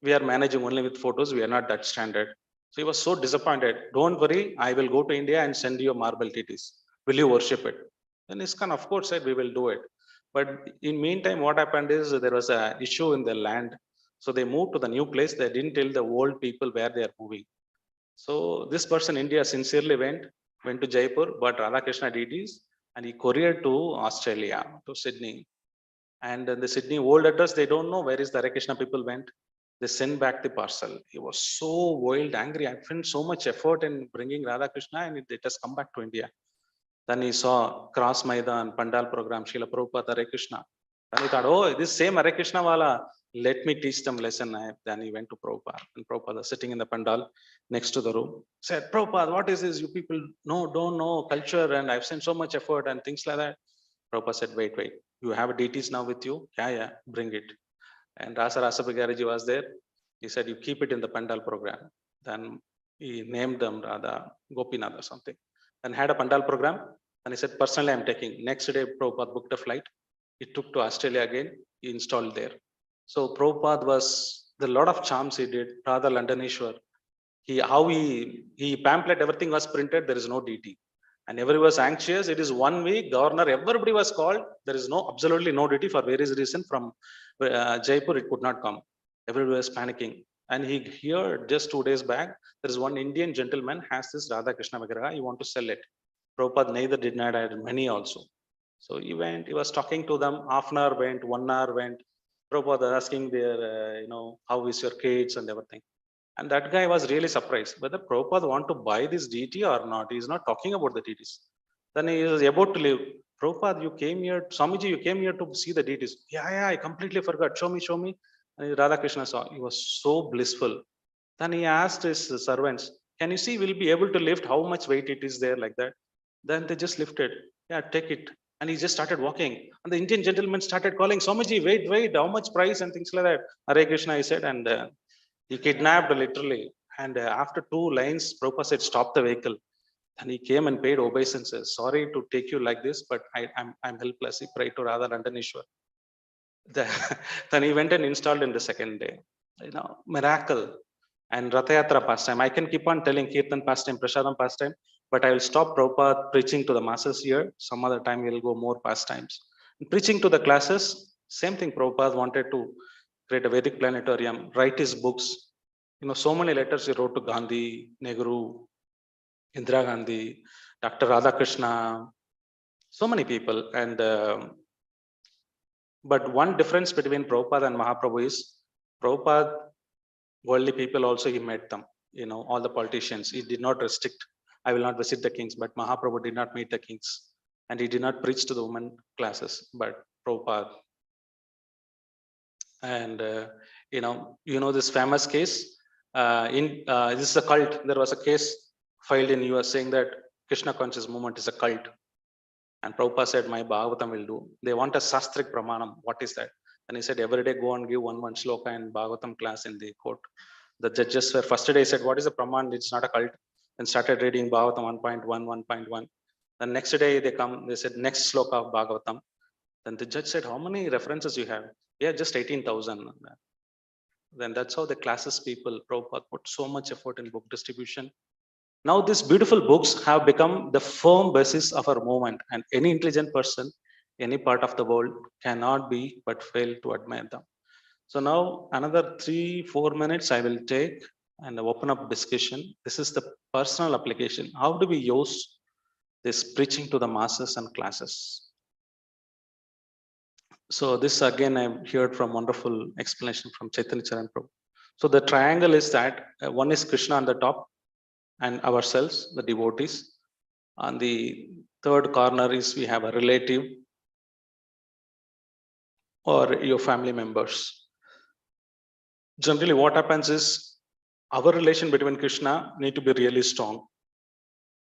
we are managing only with photos. We are not that standard. So he was so disappointed. Don't worry, I will go to India and send you a marble deities. Will you worship it? Then ISKCON, of course, said we will do it. But in meantime, what happened is there was an issue in the land. So they moved to the new place. They didn't tell the old people where they are moving. So this person, India, sincerely went to Jaipur, bought Radhakrishna deities, and he couriered to Australia, to Sydney. And in the Sydney old address, they don't know where is the Hare Krishna people went. They sent back the parcel. He was so wild, angry. I spent so much effort in bringing Radhakrishna, and it has come back to India. Then he saw Cross Maidan, Pandal program, Srila Prabhupada, Hare Krishna. Then he thought, oh, this same Hare Krishna wala, let me teach them lesson. Then he went to Prabhupada, and Prabhupada sitting in the Pandal next to the room said, Prabhupada, what is this? You people don't know culture, and I've sent so much effort and things like that. Prabhupada said, wait, you have deities now with you? Yeah, bring it. And Rasa Rasabhagaraji was there. He said, you keep it in the Pandal program. Then he named them Radha Gopinath or something. And had a Pandal program. And he said, personally, I'm taking. Next day, Prabhupada booked a flight. He took to Australia again. He installed there. So Prabhupada was, the lot of charms he did. Radha Londoneshwar. He pamphlet, everything was printed. There is no deity. And everybody was anxious. It is 1 week. Governor, everybody was called. There is absolutely no deity for various reasons. From Jaipur, it could not come. Everybody was panicking. And he heard just 2 days back, there is one Indian gentleman has this Radha Krishna Vigraha. He want to sell it. Prabhupada neither did not add money also. So he went, he was talking to them. Half an hour went, 1 hour went. Prabhupada asking their, how is your kids and everything. And that guy was really surprised whether Prabhupada want to buy this deity or not. He is not talking about the deities. Then he was about to leave. Prabhupada, you came here, Swamiji, you came here to see the deities. Yeah, I completely forgot. Show me. And Radhakrishna saw. He was so blissful. Then he asked his servants, can you see, we'll be able to lift how much weight it is there like that? Then they just lifted. Yeah, take it. And he just started walking. And the Indian gentleman started calling, Swamiji, wait, how much price and things like that. Hare Krishna, he said, and he kidnapped literally. And after 2 lines, Prabhupada said, stop the vehicle. And he came and paid obeisances. Sorry to take you like this, but I'm helpless. He prayed to Radha Londoneshwar. Then he went and installed in the second day. Miracle. And Rathayatra pastime. I can keep on telling Kirtan pastime, Prasadam pastime, but I will stop Prabhupada preaching to the masses here. Some other time we'll go more pastimes. Preaching to the classes, same thing. Prabhupada wanted to create a Vedic planetarium, write his books. So many letters he wrote to Gandhi, Nehru, Indira Gandhi, Dr. Radhakrishna, so many people. And but one difference between Prabhupada and Mahaprabu is Prabhupada, worldly people also he met them. All the politicians. He did not restrict. I will not visit the kings, but Mahaprabhu did not meet the kings, and he did not preach to the women classes. But Prabhupada. And this famous case this is a cult. There was a case filed in US saying that Krishna conscious movement is a cult, and Prabhupada said, my Bhagavatam will do. They want a Sastrik Pramanam. What is that? And he said, every day go and give one shloka in Bhagavatam class in the court. The judges were, first day said, what is a Praman? It's not a cult. And started reading Bhagavatam 1.1, 1.1. The next day they said, next sloka of Bhagavatam. Then the judge said, how many references you have? Yeah, just 18,000. Then that's how the classes people, Prabhupada put so much effort in book distribution. Now these beautiful books have become the firm basis of our movement, and any intelligent person, any part of the world cannot be but fail to admire them. So now another 3-4 minutes I will take and open up discussion. This is the personal application. How do we use this preaching to the masses and classes? So this again, I heard from wonderful explanation from Chaitanya Prabhu. So the triangle is that one is Krishna on the top and ourselves, the devotees. On the third corner is we have a relative or your family members. Generally what happens is our relation between Krishna need to be really strong.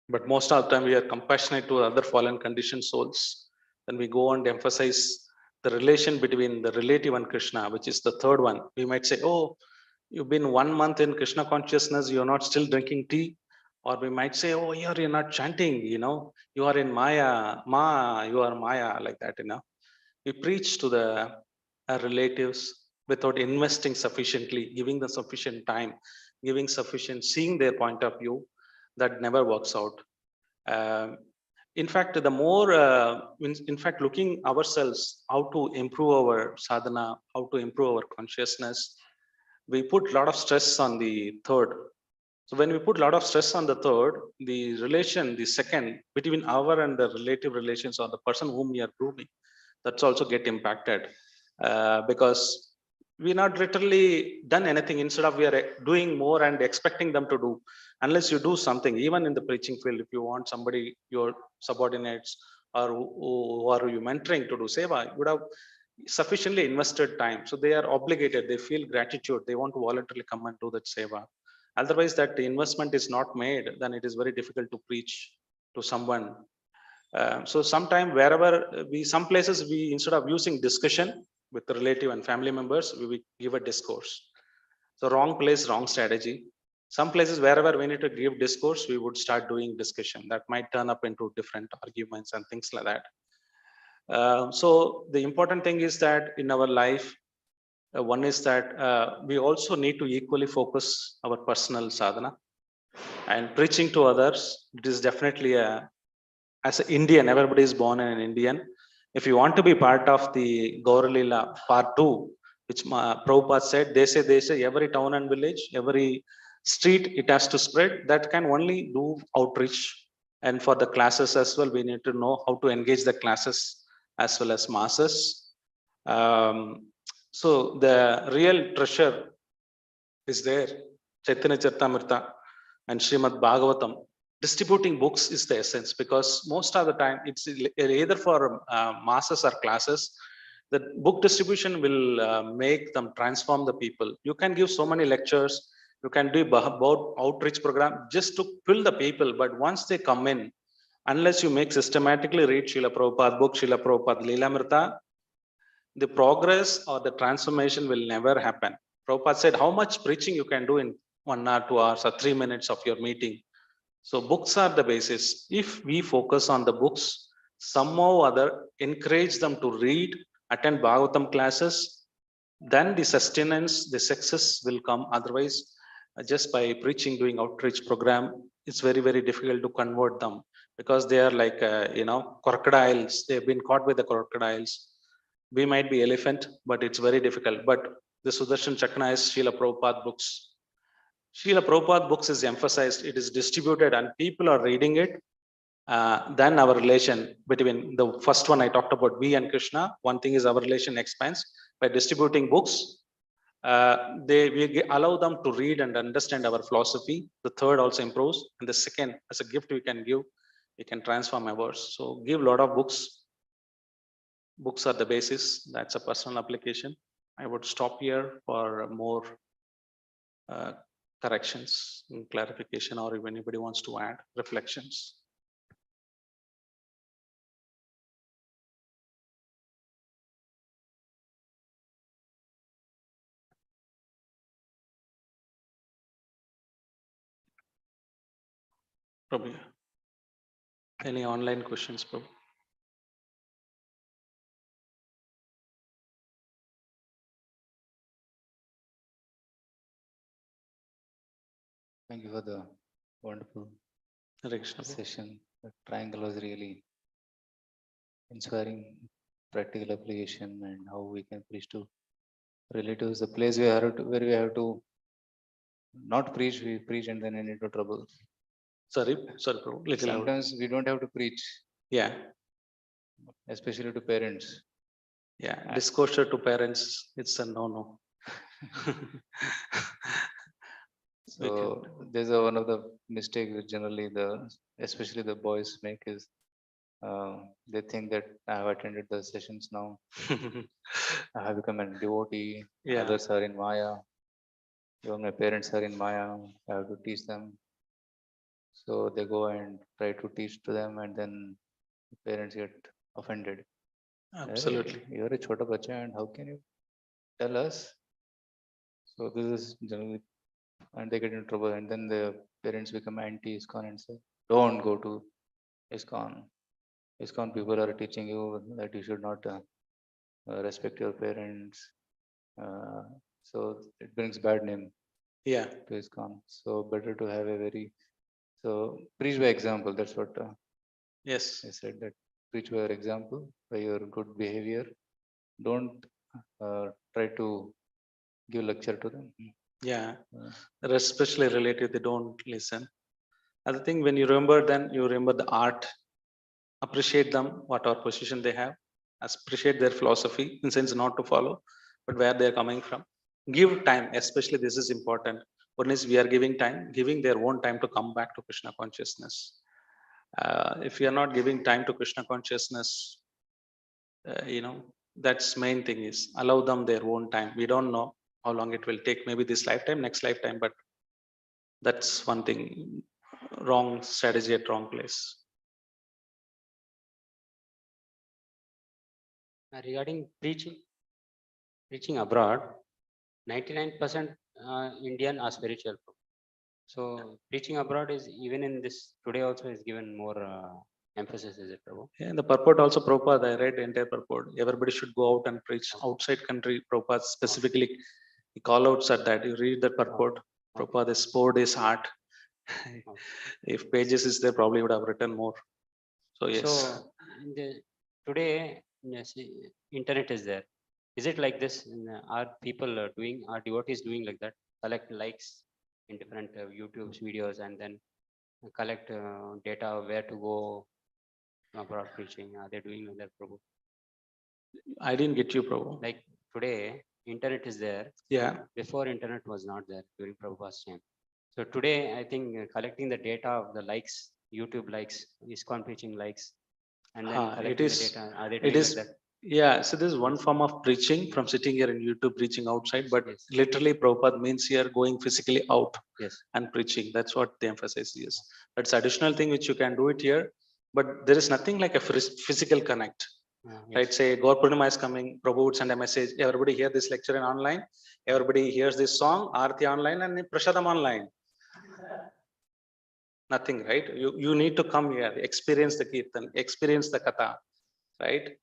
But most of the time we are compassionate to other fallen conditioned souls. Then we go and emphasize the relation between the relative and Krishna, which is the third one. We might say, oh, you've been 1 month in Krishna consciousness, you're not still drinking tea. Or we might say, oh, you're not chanting, you are in Maya, you are Maya, like that, We preach to the relatives without investing sufficiently, giving them sufficient time, seeing their point of view. That never works out. In fact, the more, in fact, looking ourselves, how to improve our sadhana, how to improve our consciousness, we put a lot of stress on the third. So when we put a lot of stress on the third, the relation, the second, between our and the relative relations or the person whom we are grooming, that's also get impacted, because we not literally done anything. Instead of we are doing more and expecting them to do, unless you do something, even in the preaching field, if you want somebody, your subordinates, or who are you mentoring to do seva, you would have sufficiently invested time, so they are obligated, they feel gratitude, they want to voluntarily come and do that seva. Otherwise that investment is not made, then it is very difficult to preach to someone. So sometime wherever some places we, instead of using discussion with the relative and family members, we give a discourse. So wrong place, wrong strategy. Some places wherever we need to give discourse, we would start doing discussion that might turn up into different arguments and things like that. So the important thing is that in our life, one is that we also need to equally focus our personal sadhana, and preaching to others, it is definitely a, as an Indian, everybody is born an Indian. If you want to be part of the Gauralila part 2, which Prabhupada said, they say every town and village, every street, it has to spread. That can only do outreach. And for the classes as well, we need to know how to engage the classes as well as masses. So the real treasure is there. Chaitanya Charitamrita and Srimad Bhagavatam. Distributing books is the essence, because most of the time it's either for masses or classes. The book distribution will make them transform the people. You can give so many lectures, you can do about outreach program just to fill the people, but once they come in, unless you make systematically read Srila Prabhupada book, Srila Prabhupada Leelamrita, the progress or the transformation will never happen. Prabhupada said, how much preaching you can do in 1 hour, 2 hours, or 3 minutes of your meeting. So books are the basis. If we focus on the books, somehow or other encourage them to read, attend Bhagavatam classes, then the sustenance, the success will come. Otherwise, just by preaching, doing outreach program, it's very, very difficult to convert them, because they are like, crocodiles. They've been caught with the crocodiles. We might be elephant, but it's very difficult. But the Sudarshan Chakra is Srila Prabhupada books. Srila Prabhupada books is emphasized, it is distributed and people are reading it. Then our relation between the first one I talked about, we and Krishna, one thing is our relation expands by distributing books. We allow them to read and understand our philosophy. The third also improves, and the second, as a gift we can give, we can transform ours. So give a lot of books. Books are the basis. That's a personal application. I would stop here for more corrections, clarification, or if anybody wants to add reflections. Probably. Any online questions, Prabhu? Thank you for the wonderful session. The triangle was really inspiring practical application and how we can preach to relatives. The place where we have to not preach, we preach and then end into trouble. Sorry, Prabhu. Little Sometimes we don't have to preach. Yeah. Especially to parents. Yeah, disclosure to parents, it's a no. So there's one of the mistakes that generally especially the boys make is they think that I have attended the sessions now. I have become a devotee. Yeah. Others are in Maya. Even my parents are in Maya. I have to teach them. So they go and try to teach to them, and then the parents get offended. Absolutely. Hey, you're a chota bacha, and how can you tell us? So this is generally, and they get in trouble, and then the parents become anti-ISKCON and say, "Don't go to ISKCON. ISKCON people are teaching you that you should not respect your parents." So it brings bad name. Yeah. To ISKCON. So better to have a very preach by example. That's what Yes. He said that preach by your example, by your good behavior. Don't try to give lecture to them. Yeah. Uh, Especially related, they don't listen. Other thing, when you remember, then you remember the art, appreciate them, what our position they have, appreciate their philosophy, in sense not to follow, but where they are coming from. Give time, especially this is important. One is we are giving time, giving their own time to come back to Krishna consciousness. If you are not giving time to Krishna consciousness, that's main thing is allow them their own time. We don't know how long it will take, maybe this lifetime, next lifetime, but that's one thing, wrong strategy at wrong place. Regarding preaching abroad, 99% Indian are spiritual. So preaching abroad is even in this today also is given more emphasis, is it, Prabhu? Yeah, and the purport also, Prabhupada, I read the entire purport. Everybody should go out and preach outside country. Prabhupada specifically he call outs at that. You read that purport. Prabhupada has poured his heart. If pages is there, probably would have written more. So yes. So today, yes, internet is there. Is it like this? Are people are devotees doing like that? Collect likes in different YouTube's videos and then collect data where to go abroad preaching. Are they doing like that, Prabhu? I didn't get you, Prabhu. Like today, internet is there. Yeah. Before internet was not there during Prabhupada's time. So today, I think collecting the data of the likes, YouTube likes, ISKCON preaching likes, and then It collecting the is. data. Are they It doing like is. that? Yeah. So this is one form of preaching from sitting here in YouTube, preaching outside, but Yes. literally Prabhupada means here going physically out Yes. and preaching. That's what the emphasis is. That's additional thing which you can do it here, but there is nothing like a physical connect. Yes. Right? Say Gaur Purnima is coming, Prabhu would send a message. Everybody hear this lecture in online. Everybody hears this song, Aarti online and Prashadam online. Nothing, right? You need to come here, experience the kirtan, experience the katha, right?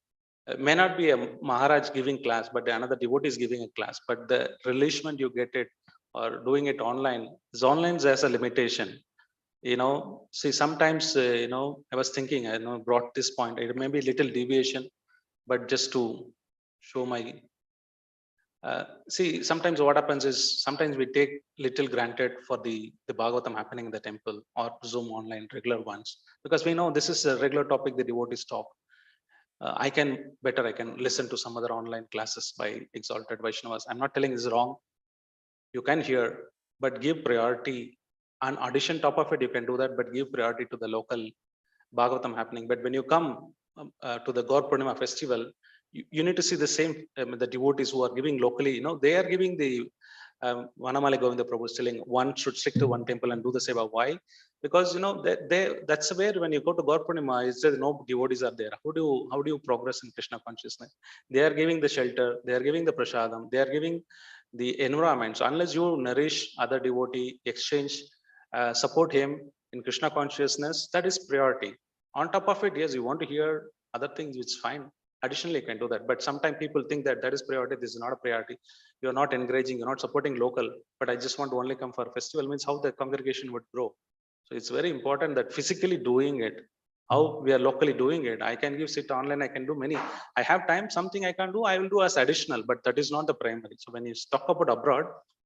May not be a Maharaj giving class, but another devotee is giving a class. But the relishment you get it or doing it online, is online has a limitation. See, sometimes I was thinking, I brought this point. It may be little deviation, but just to show my see, sometimes what happens is sometimes we take little granted for the Bhagavatam happening in the temple or Zoom online, regular ones, because we know this is a regular topic the devotees talk. I can listen to some other online classes by exalted Vaishnavas. I'm not telling this is wrong. You can hear, but give priority. On addition top of it, you can do that, but give priority to the local Bhagavatam happening. But when you come to the Gaur Purnima festival, you need to see the same, the devotees who are giving locally, they are giving the Vanamali Govinda Prabhu is telling one should stick to one temple and do the seva. Why? Because that's where when you go to Gaur Purnima, it says no devotees are there. How do you progress in Krishna consciousness? They are giving the shelter, they are giving the prasadam, they are giving the environment. So unless you nourish other devotee, exchange, support him in Krishna consciousness, that is priority. On top of it, yes, you want to hear other things, which is fine. Additionally, you can do that. But sometimes people think that is priority. This is not a priority. You're not encouraging, you're not supporting local. But I just want to only come for a festival, means how the congregation would grow. So it's very important that physically doing it, how we are locally doing it. I can give sit online, I can do many. I have time, something I can do, I will do as additional, but that is not the primary. So when you talk about abroad,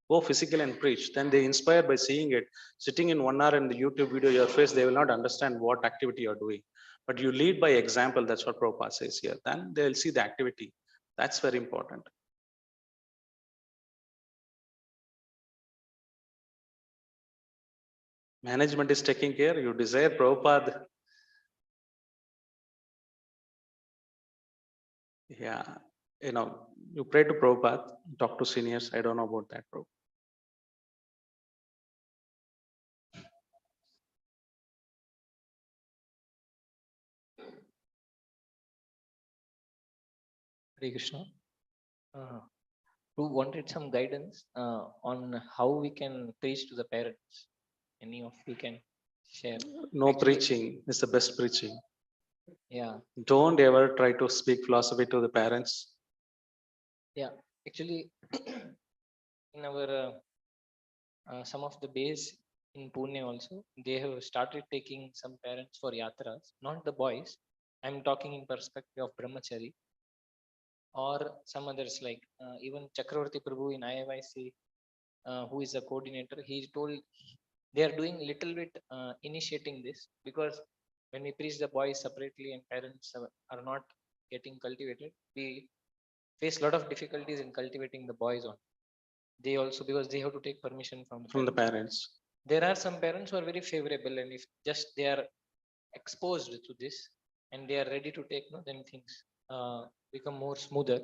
go physical and preach. Then they inspire by seeing it. Sitting in 1 hour in the YouTube video, your face, they will not understand what activity you're doing. But you lead by example. That's what Prabhupada says here. Then they'll see the activity. That's very important. Management is taking care. You desire Prabhupada. Yeah. You pray to Prabhupada, talk to seniors. I don't know about that, Prabhupada. Hare Krishna. Who wanted some guidance on how we can preach to the parents? Any of you can share? No Actually- preaching is the best preaching. Yeah, Don't ever try to speak philosophy to the parents. yeah. Actually, in our some of the base in Pune also, they have started taking some parents for yatras, not the boys. I'm talking in perspective of brahmachari or some others like even Chakravarti Prabhu in IIYC, who is a coordinator. He told they are doing little bit initiating this, because when we preach the boys separately and parents are not getting cultivated, we face a lot of difficulties in cultivating the boys on. They also, because they have to take permission From the parents. There are some parents who are very favorable, and if just they are exposed to this and they are ready to take, no, then things become more smoother.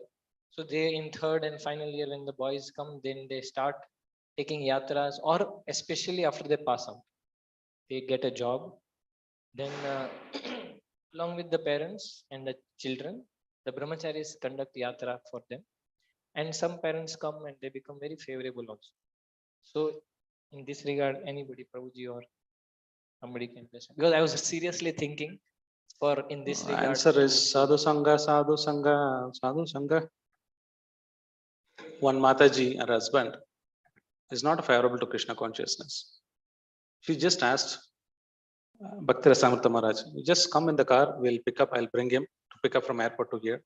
So they in third and final year, when the boys come, then they start taking yatras, or especially after they pass out, they get a job. Then along with the parents and the children, the brahmacharis conduct yatra for them, and some parents come and they become very favorable also. So in this regard, anybody, Prabhuji or somebody can bless, because I was seriously thinking for in this regard. Answer is sadhu sangha, sadhu sangha, sadhu sangha. One Mataji, her husband, is not favorable to Krishna consciousness. She just asked Bhakti Rasamrita Maharaj, just come in the car, we'll pick up, I'll bring him to pick up from airport to here.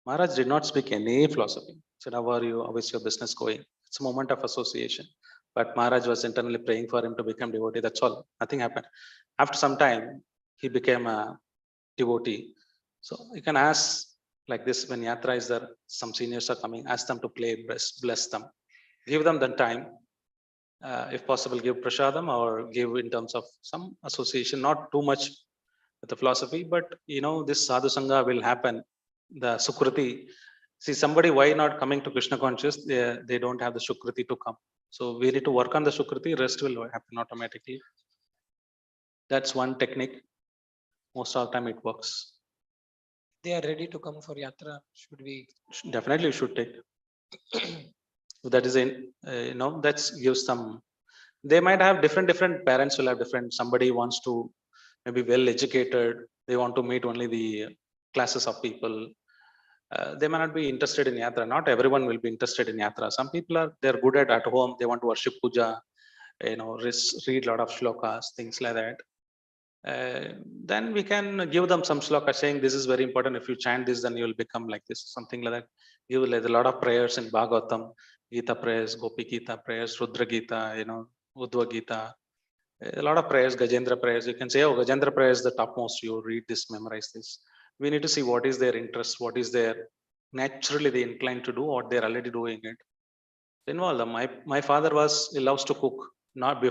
Maharaj did not speak any philosophy. He said, how are you? How is your business going? It's a moment of association. But Maharaj was internally praying for him to become devotee. That's all. Nothing happened. After some time, he became a devotee. So you can ask like this, when yatra is there, some seniors are coming, ask them to play, bless them. Give them the time. If possible, give prasadam or give in terms of some association, not too much with the philosophy, but this sadhu sangha will happen. The sukriti, see somebody, why not coming to Krishna conscious? They don't have the sukriti to come. So we need to work on the sukriti, rest will happen automatically. That's one technique. Most of the time it works. They are ready to come for yatra. Should we? Definitely you should take. That is that gives some. They might have different parents will have different. Somebody wants to maybe well educated. They want to meet only the classes of people. They may not be interested in yatra. Not everyone will be interested in yatra. Some people they're good at home. They want to worship puja. Read a lot of shlokas, things like that. Then we can give them some shloka saying this is very important. If you chant this, then you will become like this, something like that. Give like a lot of prayers in Bhagavatam, Gita prayers, Gopi Gita prayers, Rudra Gita, Uddhava Gita. A lot of prayers, Gajendra prayers. You can say, oh, Gajendra prayer is the topmost. You read this, memorize this. We need to see what is their interest, what is their naturally they inclined to do, or they're already doing it. Involve them. My father he loves to cook.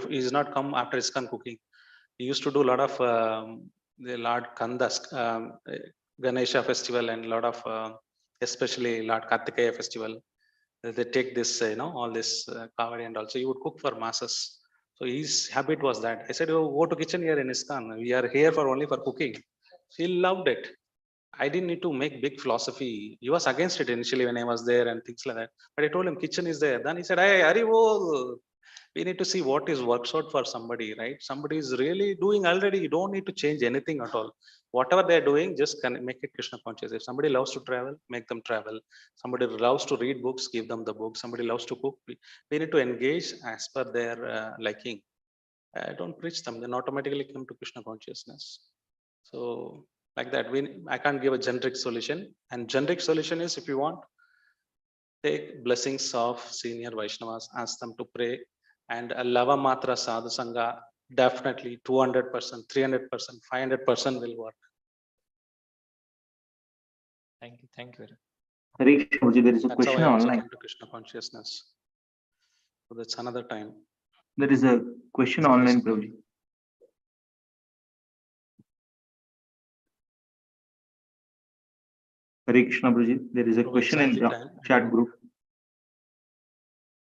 He's not come after ISKCON cooking. He used to do a lot of the Lord Kandas, Ganesha festival, and a lot of especially Lord Kartikeya festival. They take this, all this kavadi, and also he would cook for masses. So his habit was that. I said, oh, go to kitchen here in ISKCON. We are here for only for cooking. He loved it. I didn't need to make big philosophy. He was against it initially when I was there and things like that. But I told him kitchen is there. Then he said, hey, Haribo, we need to see what is works out for somebody, right? Somebody is really doing already. You don't need to change anything at all. Whatever they're doing, just make it Krishna conscious. If somebody loves to travel, make them travel. Somebody loves to read books, give them the book. Somebody loves to cook. We need to engage as per their liking. Don't preach them. Then automatically come to Krishna consciousness. So like that, I can't give a generic solution. And generic solution is, if you want, take blessings of senior Vaishnavas, ask them to pray, and a lava matra sadhu sangha, definitely 200%, 300%, 500% will work. Thank you. Thank you. Hare Krishna, there is a That's question how I also online. came to Krishna consciousness. So that's another time. There is a question online, Prabhuji. Hare Krishna, Prabhuji. There is a question in the chat group.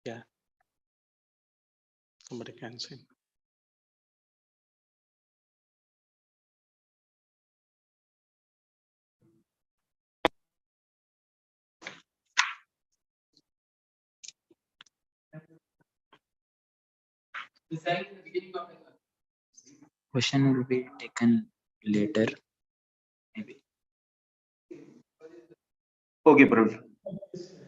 Yeah. Somebody can say. Question will be taken later, maybe. Okay, Prabhuji.